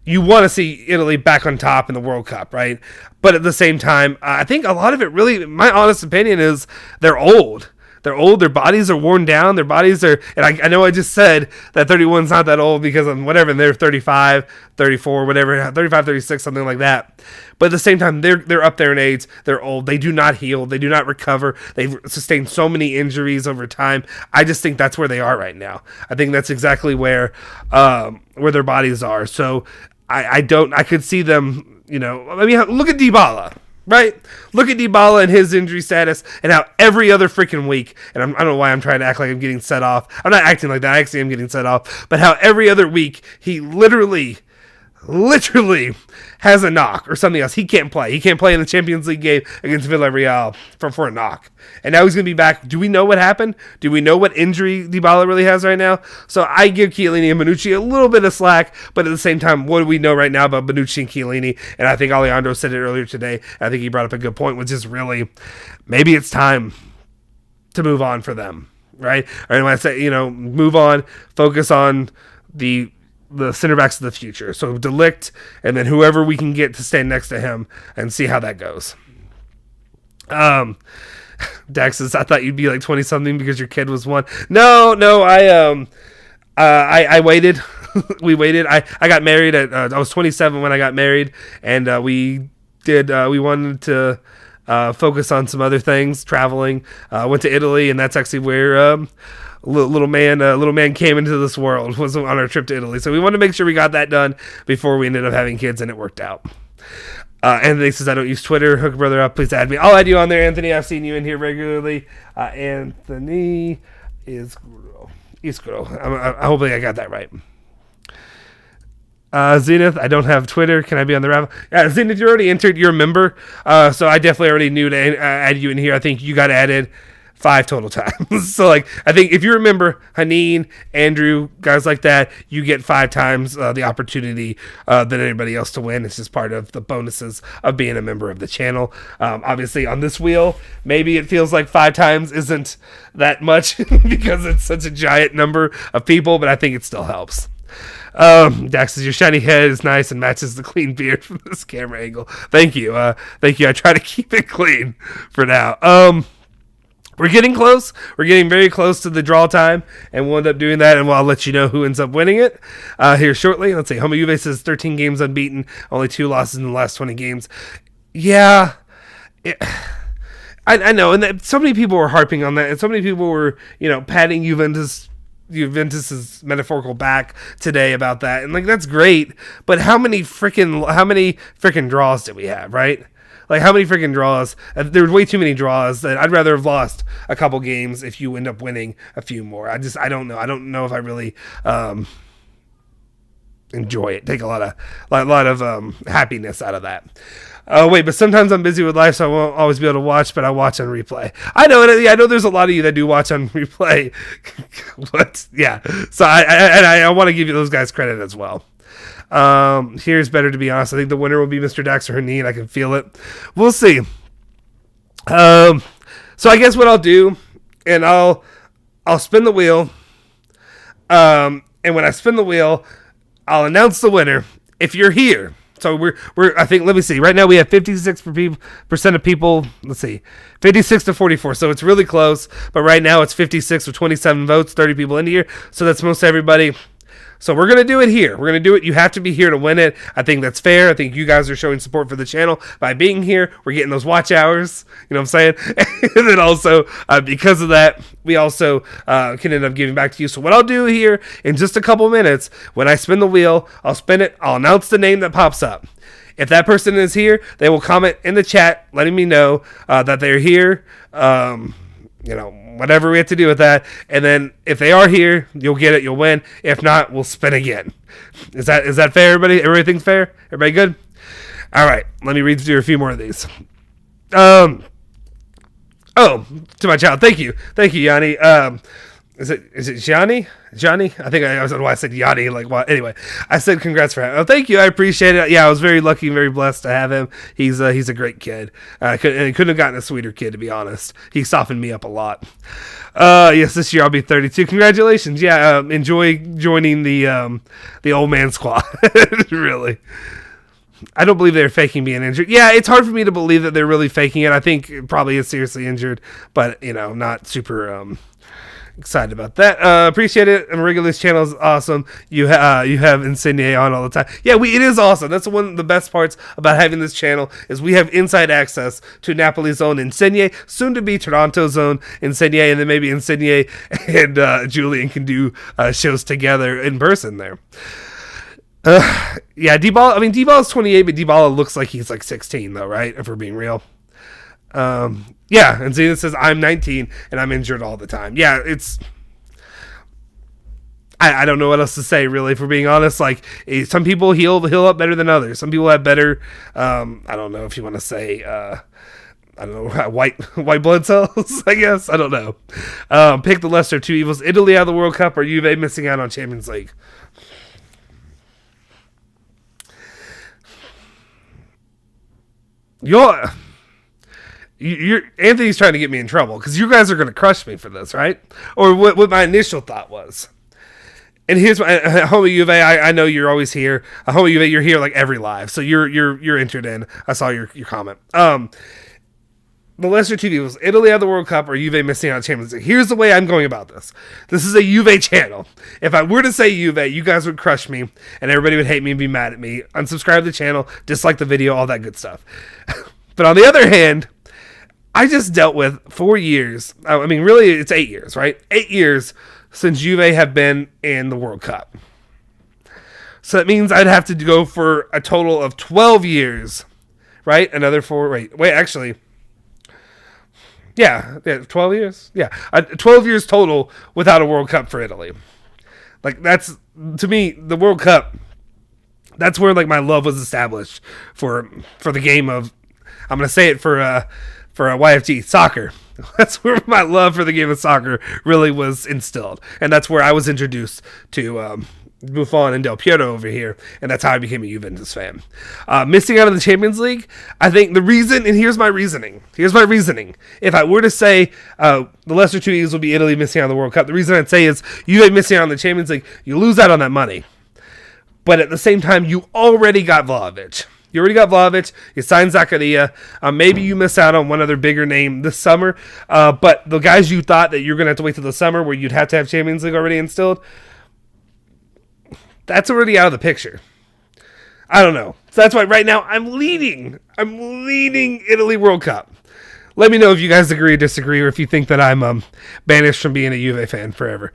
you want to see Italy back on top in the World Cup, right? But at the same time, I think a lot of it really, my honest opinion is they're old. They're old. Their bodies are worn down. Their bodies are, and I know I just said that 31's not that old because of whatever, and they're 35, 34, whatever, 35, 36, something like that. But at the same time, they're up there in age. They're old. They do not heal. They do not recover. They've sustained so many injuries over time. I just think that's where they are right now. I think that's exactly where their bodies are. So I could see them, look at Dybala. Right? Look at Dybala and his injury status and how every other freaking week, and I don't know why I'm trying to act like I'm getting set off. I'm not acting like that. I actually am getting set off. But how every other week he literally has a knock or something else. He can't play. He can't play in the Champions League game against Villarreal for a knock. And now he's going to be back. Do we know what happened? Do we know what injury Dybala really has right now? So I give Chiellini and Bonucci a little bit of slack, but at the same time, what do we know right now about Bonucci and Chiellini? And I think Alejandro said it earlier today. I think he brought up a good point, which is really, maybe it's time to move on for them, right? Or when I say, move on, focus on the center backs of the future. So De Ligt, and then whoever we can get to stand next to him and see how that goes. Dax says, I thought you'd be like 20 something because your kid was one. No, I waited. We waited. I got married I was 27 when I got married, and we wanted to focus on some other things, traveling. Went to Italy, and that's actually where little man came into this world, was on our trip to Italy. So we wanted to make sure we got that done before we ended up having kids, and it worked out. Anthony says, I don't use Twitter. Hook brother up, please add me. I'll add you on there, Anthony. I've seen you in here regularly. Anthony Iskuro. Hopefully I got that right. Zenith, I don't have Twitter. Can I be on the Raffle? Zenith, you already entered. You're a member. So I definitely already knew to add you in here. I think you got added 5 total times. So, I think if you remember Haneen, Andrew, guys like that, you get 5 times the opportunity than anybody else to win. It's just part of the bonuses of being a member of the channel. Obviously, on this wheel, maybe it feels like 5 times isn't that much because it's such a giant number of people, but I think it still helps. Dax says, your shiny head is nice and matches the clean beard from this camera angle. Thank you. I try to keep it clean for now. We're getting close. We're getting very close to the draw time, and we'll end up doing that, and I'll let you know who ends up winning it here shortly. Let's see. Homo Juve says 13 games unbeaten, only 2 losses in the last 20 games. Yeah. I know, and that so many people were harping on that, and so many people were, patting Juventus's metaphorical back today about that, and like that's great. But how many freaking draws did we have, right? Like how many freaking draws? There were way too many draws that I'd rather have lost a couple games if you end up winning a few more. I don't know. I don't know if I really enjoy it. Take a lot of happiness out of that. Oh, wait, but sometimes I'm busy with life, so I won't always be able to watch, but I watch on replay. I know there's a lot of you that do watch on replay. But, yeah. So I want to give you those guys credit as well. Here's better, to be honest. I think the winner will be Mr. Dax or Hernin. I can feel it. We'll see. So I guess what I'll do, and I'll spin the wheel. And when I spin the wheel, I'll announce the winner. If you're here. So we're I think, let me see. Right now we have 56% of people. Let's see, 56 to 44. So it's really close. But right now it's 56 with 27 votes, 30 people in here. So that's most everybody. So we're going to do it here. We're going to do it. You have to be here to win it. I think that's fair. I think you guys are showing support for the channel by being here. We're getting those watch hours. You know what I'm saying? And then also, because of that, we also can end up giving back to you. So what I'll do here in just a couple minutes, when I spin the wheel, I'll spin it. I'll announce the name that pops up. If that person is here, they will comment in the chat letting me know that they're here. Whatever we have to do with that. And then if they are here, you'll get it, you'll win. If not, we'll spin again. Is that fair, everybody? Everybody thinks fair? Everybody good? All right, let me read through a few more of these. To my child. Thank you, Yanni. Is it Johnny? Johnny? I think I don't know why I said Yanni. Like, what? Anyway, I said congrats for him. Oh, thank you. I appreciate it. Yeah, I was very lucky and very blessed to have him. He's a great kid. Couldn't have gotten a sweeter kid, to be honest. He softened me up a lot. Yes, this year I'll be 32. Congratulations. Yeah, enjoy joining the old man squad. Really. I don't believe they're faking being injured. Yeah, it's hard for me to believe that they're really faking it. I think it probably is seriously injured, but, not super... excited about that. Appreciate it. Amarigali's channel is awesome. You have Insigne on all the time. Yeah, it is awesome. That's one of the best parts about having this channel is we have inside access to Napoli's own Insigne, soon to be Toronto's own Insigne, and then maybe Insigne and Julian can do shows together in person there. Yeah, Dybala. I mean, Dybala's 28, but Dybala looks like he's like 16 though, right? If we're being real. Yeah, and Zena says, I'm 19 and I'm injured all the time. Yeah, it's... I don't know what else to say, really, if we're being honest. Like, some people heal up better than others. Some people have better, I don't know if you want to say, I don't know, white blood cells, I guess. I don't know. Pick the lesser of two evils. Italy out of the World Cup or Juve missing out on Champions League? Anthony's trying to get me in trouble because you guys are going to crush me for this, right? Or what my initial thought was. And here's my homie Juve. I know you're always here. Homie Juve, you're here like every live, so you're entered in. I saw your comment. The lesser two evils: Italy out of the World Cup or Juve missing out on Champions League. Here's the way I'm going about this. This is a Juve channel. If I were to say Juve, you guys would crush me, and everybody would hate me and be mad at me. Unsubscribe to the channel, dislike the video, all that good stuff. But on the other hand, I just dealt with 4 years. I mean, really, it's 8 years, right? 8 years since Juve have been in the World Cup. So that means I'd have to go for a total of 12 years, right? Another 4. Wait, actually. Yeah, 12 years. Yeah, 12 years total without a World Cup for Italy. Like, that's, to me, the World Cup, that's where, like, my love was established for the game of, I'm going to say it for a YFG, soccer. That's where my love for the game of soccer really was instilled. And that's where I was introduced to Buffon and Del Piero over here. And that's how I became a Juventus fan. Missing out of the Champions League, I think the reason, and here's my reasoning. If I were to say the lesser two evils would be Italy missing out on the World Cup, the reason I'd say is Juve missing out on the Champions League, you lose out on that money. But at the same time, you already got Vlahovic. You signed Zakaria. Maybe you miss out on one other bigger name this summer. But the guys you thought that you're going to have to wait till the summer where you'd have to have Champions League already instilled, that's already out of the picture. I don't know. So that's why right now I'm leading Italy World Cup. let me know if you guys agree or disagree, or if you think that I'm banished from being a Juve fan forever.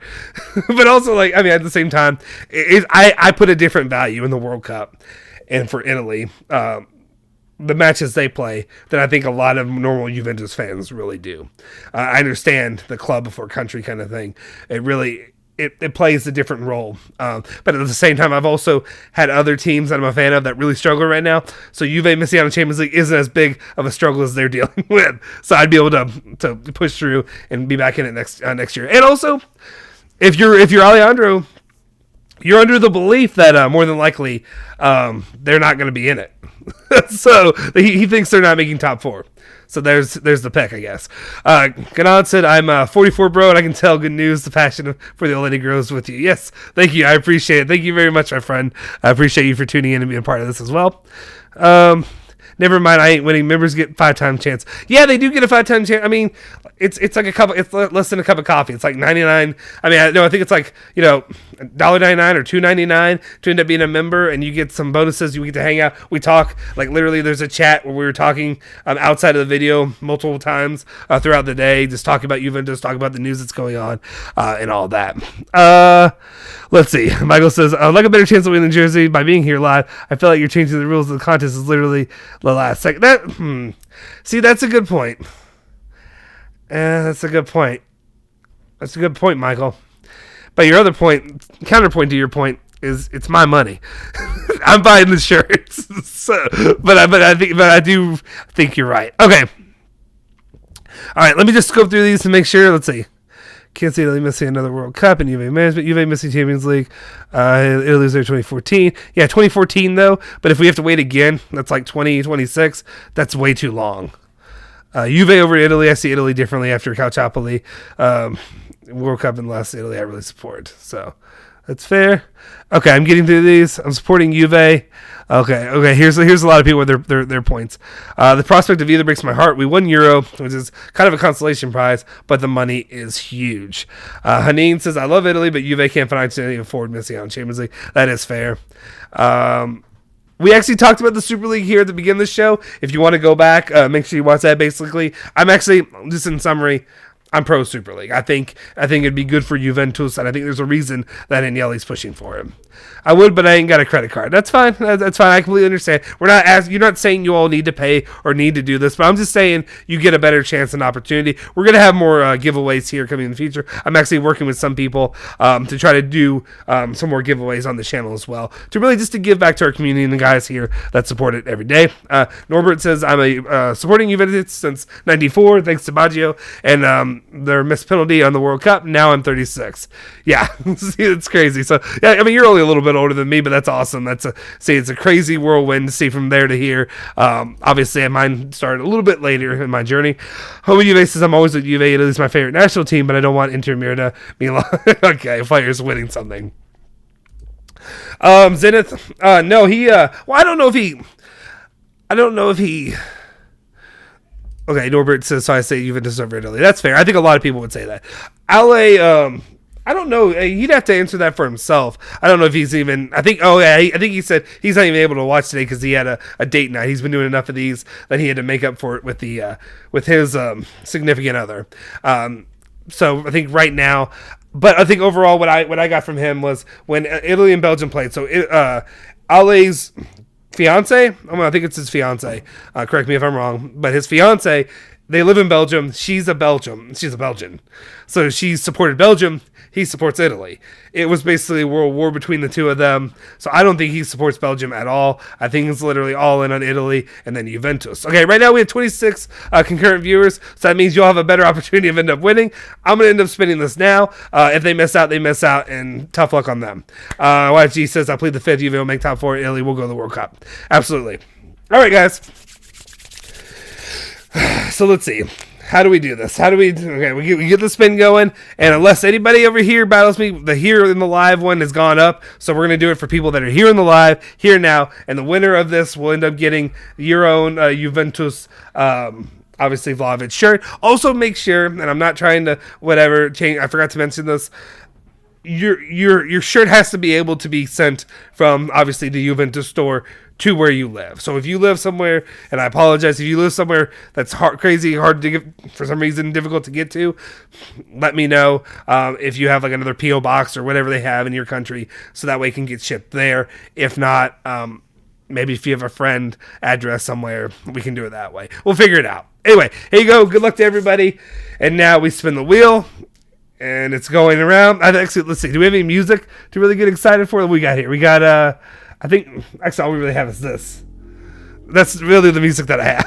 But also, like, I mean, at the same time, I put a different value in the World Cup and for Italy, the matches they play, that I think a lot of normal Juventus fans really do. I understand the club before country kind of thing. It really... It plays a different role. But at the same time, I've also had other teams that I'm a fan of that really struggle right now. So Juve missing out on Champions League isn't as big of a struggle as they're dealing with. So I'd be able to push through and be back in it next year. And also, if you're Alejandro, you're under the belief that more than likely they're not going to be in it. So he thinks they're not making top 4. So there's the pick, I guess. Ganad said, I'm 44, bro, and I can tell good news. The passion for the old lady grows with you. Yes, thank you. I appreciate it. Thank you very much, my friend. I appreciate you for tuning in and being a part of this as well. Never mind, I ain't winning. Members get 5-time chance. Yeah, they do get a 5-time chance. I mean, it's like it's less than a cup of coffee. It's like 99. I mean, I think it's like, $1.99 or $2.99 to end up being a member, and you get some bonuses. You get to hang out. We talk, like, literally there's a chat where we were talking outside of the video multiple times throughout the day, just talking about Juventus, talking about the news that's going on, and all that. Let's see. Michael says, I'd like a better chance of winning Jersey by being here live. I feel like you're changing the rules of the contest is literally the last second. See, that's a good point. That's a good point. That's a good point, Michael. But your other point, counterpoint to your point, is it's my money. I'm buying the shirts. But I do think you're right. Okay. All right, let me just go through these to make sure. Let's see. Can't see Italy missing another World Cup and Juve management. Juve missing Champions League. Italy's there 2014. Yeah, 2014 though. But if we have to wait again, that's like 2026. That's way too long. Juve over Italy. I see Italy differently after Calciopoli. World Cup and last Italy I really support. So that's fair. Okay, I'm getting through these. I'm supporting Juve. Okay. Here's a lot of people with their points. The prospect of either breaks my heart. We won Euro, which is kind of a consolation prize, but the money is huge. Haneen says, I love Italy, but Juve can't financially afford missing out on Champions League. That is fair. We actually talked about the Super League here at the beginning of the show. If you want to go back, make sure you watch that. Basically, I'm actually, just in summary, I'm pro Super League. I think it'd be good for Juventus, and I think there's a reason that Agnelli's pushing for him. I would, but I ain't got a credit card. That's fine. That's fine. I completely understand. You're not saying you all need to pay or need to do this, but I'm just saying you get a better chance and opportunity. We're gonna have more giveaways here coming in the future. I'm actually working with some people to try to do some more giveaways on the channel as well, to give back to our community and the guys here that support it every day. Norbert says, I'm a supporting Juventus since '94, thanks to Baggio and their missed penalty on the World Cup. Now I'm 36. Yeah, see, it's crazy. So yeah, I mean, you're only a little bit older than me, but that's awesome. It's a crazy whirlwind to see from there to here. Obviously, mine started a little bit later in my journey. Homie Juve says, I'm always with Juve. It is my favorite national team, but I don't want Inter Milan to be okay, players winning something. Zenith, no, he, well, I don't know if he, okay, Norbert says, so I say Juventus over Italy. That's fair. I think a lot of people would say that. Ale, I don't know. He'd have to answer that for himself. I don't know if he's even... I think he said he's not even able to watch today because he had a date night. He's been doing enough of these that he had to make up for it with his significant other. So I think right now... But I think overall what I got from him was when Italy and Belgium played. So Ale's fiance, I think it's his fiance. Correct me if I'm wrong, but his fiance, they live in Belgium. She's a Belgian. So she supported Belgium. He supports Italy. It was basically a world war between the two of them. So I don't think he supports Belgium at all. I think it's literally all in on Italy and then Juventus. Okay, right now we have 26 concurrent viewers. So that means you'll have a better opportunity of end up winning. I'm going to end up spending this now. If they miss out, they miss out, and tough luck on them. YG says, I plead the fifth. Juve will make top 4. Italy will go to the World Cup. Absolutely. All right, guys. So let's see. How do we do this? Okay, we get the spin going, and unless anybody over here battles me, the here in the live one has gone up, so we're going to do it for people that are here in the live, here now, and the winner of this will end up getting your own Juventus, obviously Vlahovic shirt. Also make sure, and I'm not trying to change, I forgot to mention this, your shirt has to be able to be sent from obviously the Juventus store to where you live. So if you live somewhere, and I apologize, if you live somewhere that's crazy hard to get, for some reason difficult to get to, let me know if you have like another PO box or whatever they have in your country, so that way it can get shipped there. If not, maybe if you have a friend address somewhere, we can do it that way. We'll figure it out. Anyway, here you go. Good luck to everybody. And now we spin the wheel. And it's going around. Actually, let's see. Do we have any music to really get excited for? What we got here? We got, I think, actually, all we really have is this. That's really the music that I have.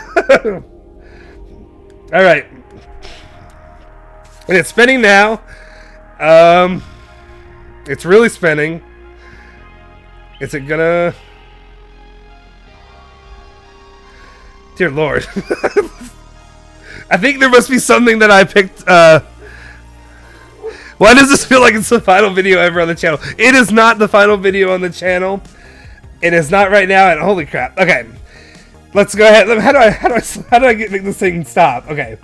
All right. And it's spinning now. It's really spinning. Is it gonna... Dear Lord. I think there must be something that I picked, Why does this feel like it's the final video ever on the channel? It is not the final video on the channel. It is not right now, and holy crap. Okay. Let's go ahead. How do I make this thing stop? Okay.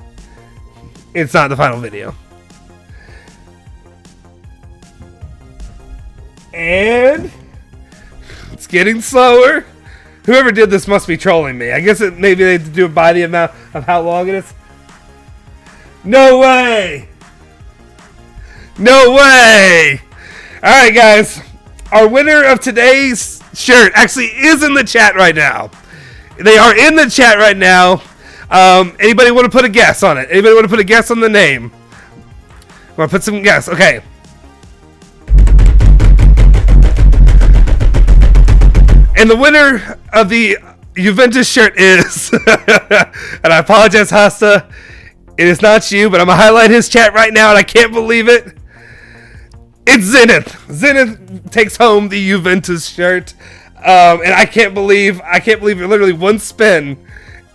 It's not the final video. And it's getting slower. Whoever did this must be trolling me. I guess maybe they had to do it by the amount of how long it is. No way! No way! Alright, guys. Our winner of today's shirt actually is in the chat right now. They are in the chat right now. Anybody want to put a guess on it? Anybody want to put a guess on the name? Want to put some guess? Okay. And the winner of the Juventus shirt is... and I apologize, Hasta. It is not you, but I'm going to highlight his chat right now, and I can't believe it. It's Zenith. Zenith takes home the Juventus shirt. And I can't believe it, literally one spin,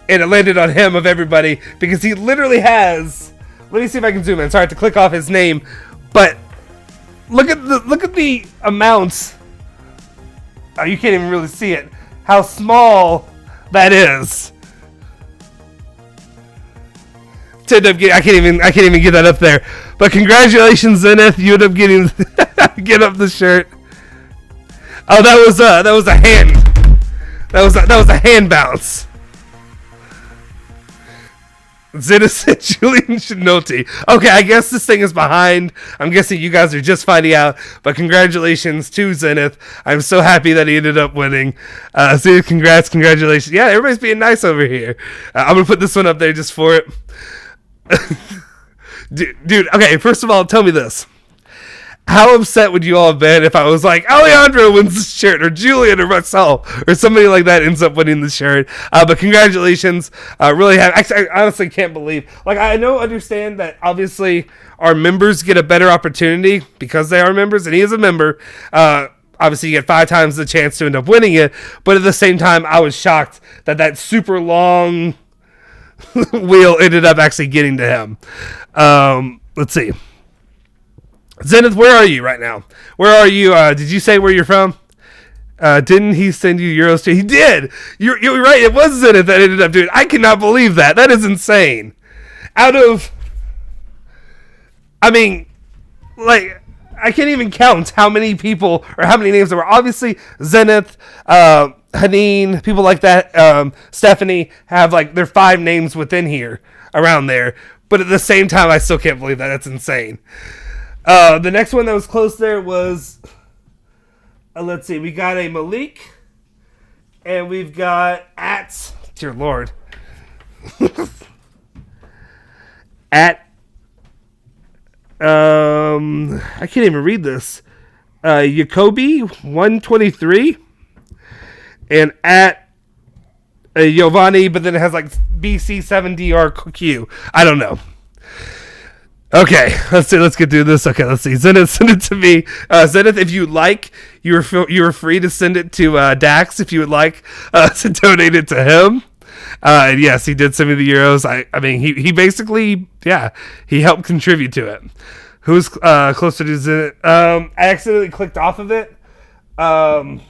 and it landed on him of everybody, because he literally has... Let me see if I can zoom in. Sorry, I have to click off his name. But look at the amounts. Oh, you can't even really see it. How small that is. I can't even get that up there. But congratulations, Zenith. You end up getting get up the shirt. Oh, that was a hand. That was a hand bounce. Zenith said Julian Chinotti. Okay, I guess this thing is behind. I'm guessing you guys are just finding out. But congratulations to Zenith. I'm so happy that he ended up winning. Zenith, congratulations. Yeah, everybody's being nice over here. I'm going to put this one up there just for it. Dude, okay, first of all, tell me this. How upset would you all have been if I was like, Alejandro wins the shirt, or Julian, or Marcel, or somebody like that ends up winning the shirt? But congratulations. Really I honestly can't believe. Like, I understand that obviously our members get a better opportunity because they are members, and he is a member. Obviously, you get 5 times the chance to end up winning it. But at the same time, I was shocked that super long wheel ended up actually getting to him. Let's see. Zenith, where are you right now? Where are you? Did you say where you're from? Didn't he send you euros too? He did. You're right. It was Zenith that ended up doing it. I cannot believe that. That is insane. I mean, like, I can't even count how many people or how many names there were. Obviously, Zenith, Haneen, people like that, Stephanie have like their 5 names within here around there. But at the same time, I still can't believe that. That's insane. The next one that was close there was, let's see, we got a Malik, and we've got dear Lord, I can't even read this, Jacoby 123, and Giovanni, but then it has like BC7DRQ. I don't know. Okay, let's get through this. Okay, let's see. Zenith, send it to me. Zenith, if you like, you are free to send it to Dax if you would like to donate it to him. And yes, he did send me the euros. I mean, he basically, yeah, he helped contribute to it. Who's closer to Zenith? I accidentally clicked off of it. Let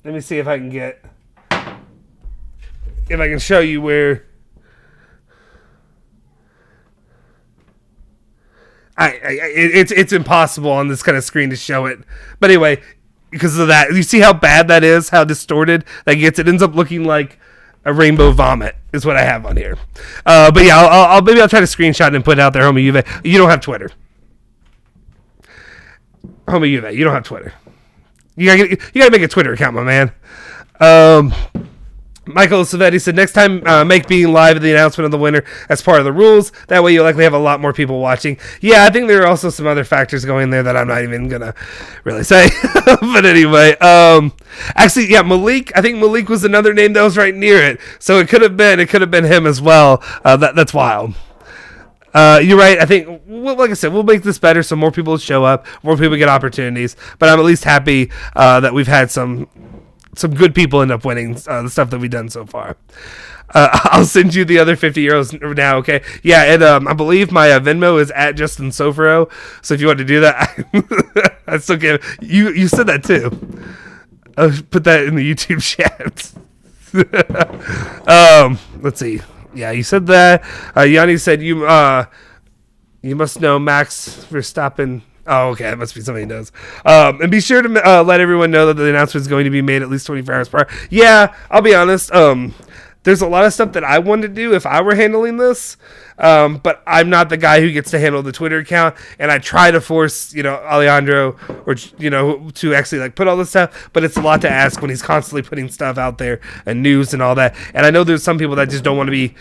me see if I can show you where. It's impossible on this kind of screen to show it. But anyway, because of that, you see how bad that is, how distorted that gets. It ends up looking like a rainbow vomit is what I have on here. But yeah, maybe I'll try to screenshot it and put it out there. Homie Juve, you don't have Twitter. Homie Juve, you don't have Twitter. You gotta make a Twitter account, my man. Michael Savetti said, next time make being live at the announcement of the winner as part of the rules. That way you'll likely have a lot more people watching. Yeah, I think there are also some other factors going there that I'm not even going to really say. But anyway, actually, yeah, Malik. I think Malik was another name that was right near it. So it could have been him as well. That's wild. You're right. I think, like I said, we'll make this better so more people show up, more people get opportunities. But I'm at least happy that we've had some good people end up winning the stuff that we've done so far. I'll send you the other 50 euros now, okay? Yeah, and I believe my Venmo is at Justin Sofro, so if you want to do that, I still can. You said that too. I'll put that in the YouTube chat. Let's see. Yeah, you said that. Yanni said you must know Max Verstappen. Oh, okay. That must be something he does. And be sure to let everyone know that the announcement is going to be made at least 24 hours prior. Yeah, I'll be honest. There's a lot of stuff that I wanted to do if I were handling this. But I'm not the guy who gets to handle the Twitter account, and I try to force, Alejandro or, to actually like put all this stuff, but it's a lot to ask when he's constantly putting stuff out there and news and all that. And I know there's some people that just don't want to be,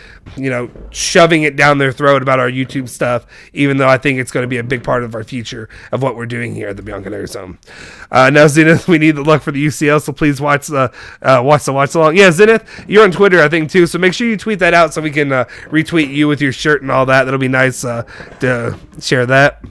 shoving it down their throat about our YouTube stuff, even though I think it's going to be a big part of our future of what we're doing here at the Bianconeri Zone. Now, Zenith, we need the luck for the UCL, so please watch the watch along. Yeah, Zenith, you're on Twitter, I think, too, so make sure you tweet that out so we can retweet you with your shirt and all that. That'll be nice to share that.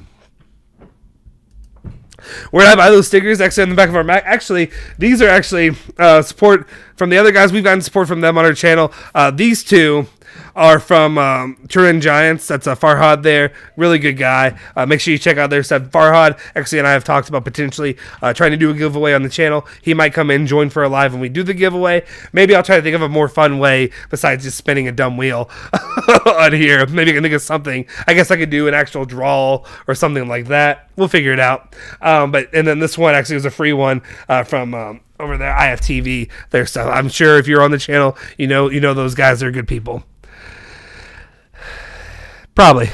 Where did I buy those stickers? Actually, on the back of our Mac. Actually, these are actually support from the other guys. We've gotten support from them on our channel. These two are from Turin Giants. That's Farhad there. Really good guy. Make sure you check out their stuff. Farhad, actually, and I have talked about potentially trying to do a giveaway on the channel. He might come in, join for a live when we do the giveaway. Maybe I'll try to think of a more fun way besides just spinning a dumb wheel on here. Maybe I can think of something. I guess I could do an actual draw or something like that. We'll figure it out. And then this one actually was a free one from over there, IFTV, their stuff. I'm sure if you're on the channel, you know those guys are good people. Probably.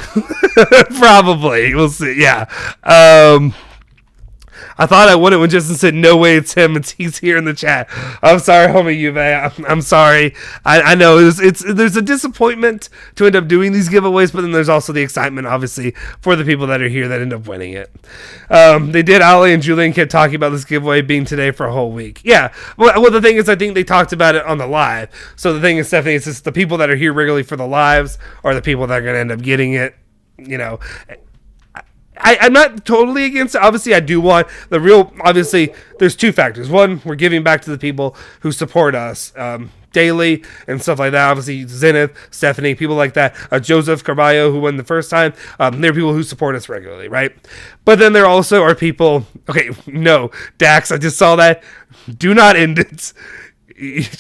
Probably. We'll see. Yeah. I thought I wouldn't when Justin said, no way, it's him. He's here in the chat. I'm sorry, homie Juve. I'm sorry. I know there's a disappointment to end up doing these giveaways, but then there's also the excitement, obviously, for the people that are here that end up winning it. They did. Ali and Julian kept talking about this giveaway being today for a whole week. Yeah. Well, the thing is, I think they talked about it on the live. So the thing is, Stephanie, it's just the people that are here regularly for the lives are the people that are going to end up getting it, I'm not totally against it. Obviously, I do want the real. Obviously, there's two factors. One, we're giving back to the people who support us daily and stuff like that. Obviously, Zenith, Stephanie, people like that. Joseph Carvalho, who won the first time. They're people who support us regularly, right? But then there also are people. Okay, no, Dax, I just saw that. Do not end it.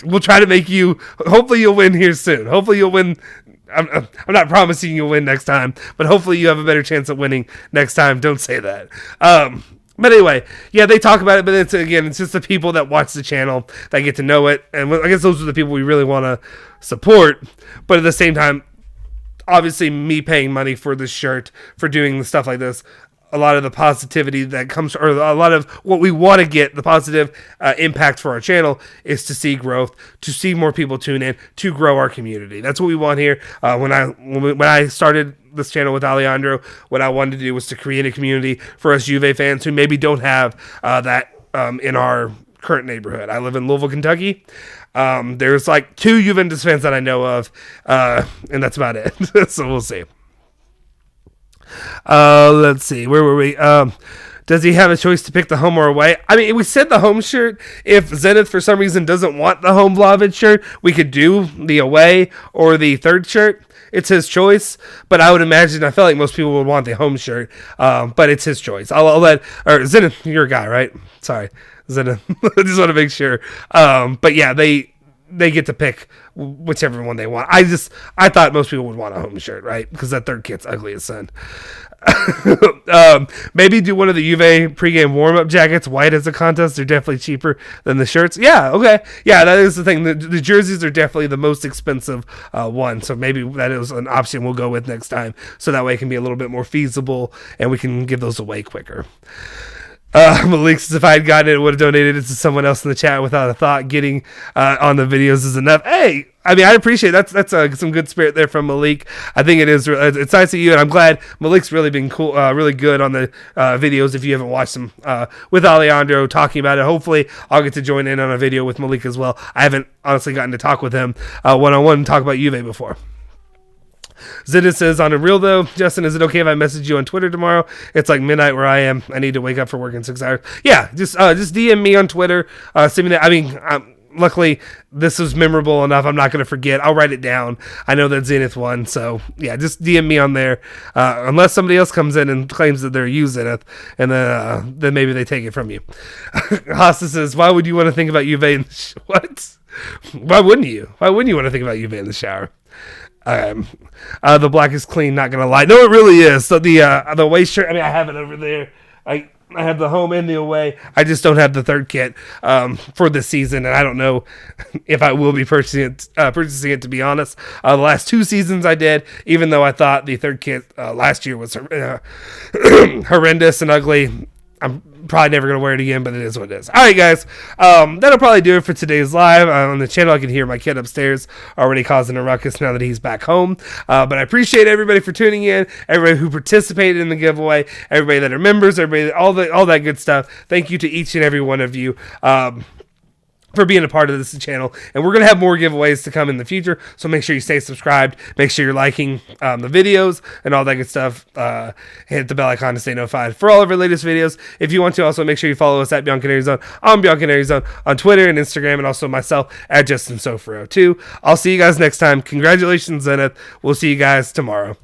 We'll try to make you. Hopefully, you'll win here soon. Hopefully, you'll win. I'm not promising you'll win next time, but hopefully you have a better chance of winning next time. Don't say that. But anyway, yeah, they talk about it, but it's just the people that watch the channel that get to know it, and I guess those are the people we really want to support. But at the same time, obviously, me paying money for this shirt, for doing the stuff like this, a lot of the positivity that comes, or a lot of what we want to get, the positive impact for our channel is to see growth, to see more people tune in, to grow our community. That's what we want here. When I started this channel with Alejandro, what I wanted to do was to create a community for us Juve fans who maybe don't have that in our current neighborhood. I live in Louisville, Kentucky. There's like 2 Juventus fans that I know of, and that's about it. So we'll see. Let's see. Where were we? Does he have a choice to pick the home or away? I mean, we said the home shirt. If Zenith for some reason doesn't want the home Vlahovic shirt, we could do the away or the third shirt. It's his choice, but I would imagine, I feel like most people would want the home shirt, but it's his choice. I'll let, or Zenith, you're a guy, right? Sorry, Zenith. I just want to make sure. But yeah, they get to pick whichever one they want. I thought most people would want a home shirt, right? Because that third kit's ugly as sin. Maybe do one of the Juve pregame warm-up jackets white as a contest. They're definitely cheaper than the shirts. Yeah, okay. Yeah, that is the thing. The jerseys are definitely the most expensive one, so maybe that is an option we'll go with next time, so that way it can be a little bit more feasible and we can give those away quicker. Malik says, if I had gotten it, I would have donated it to someone else in the chat without a thought. Getting on the videos is enough. Hey, I mean, I appreciate that's some good spirit there from Malik. I think it's nice of you, and I'm glad Malik's really been cool, really good on the videos. If you haven't watched them with Alejandro talking about it, hopefully I'll get to join in on a video with Malik as well. I haven't honestly gotten to talk with him one-on-one and talk about Juve before. Zidda says, on a real though, Justin, is it okay if I message you on Twitter tomorrow? It's like midnight where I am. I need to wake up for work in 6 hours. Yeah, just DM me on Twitter. Send me that. I mean, luckily this was memorable enough. I'm not going to forget. I'll write it down. I know that Zenith won, so yeah, just DM me on there. Unless somebody else comes in and claims that they're you, Zenith, and then maybe they take it from you. Hasta says, why would you want to think about Juve in the what? Why wouldn't you? Why wouldn't you want to think about Juve in the shower? The black is clean, not gonna lie. No, it really is. So the away shirt, I mean, I have it over there. I have the home and the away. I just don't have the third kit for this season, and I don't know if I will be purchasing it, to be honest. The last 2 seasons I did, even though I thought the third kit last year was horrendous and ugly. I'm probably never going to wear it again, but it is what it is. All right, guys. That'll probably do it for today's live. On the channel, I can hear my kid upstairs already causing a ruckus now that he's back home. But I appreciate everybody for tuning in, everybody who participated in the giveaway, everybody that are members, everybody, all that good stuff. Thank you to each and every one of you. For being a part of this channel, and we're going to have more giveaways to come in the future, so make sure you stay subscribed, make sure you're liking the videos and all that good stuff. Hit the bell icon to stay notified for all of our latest videos. If you want to, also make sure you follow us at bianconerizone on bianconerizone on Twitter and Instagram, and also myself at JustinSofro2. I'll see you guys next time. Congratulations, Zenith. We'll see you guys tomorrow.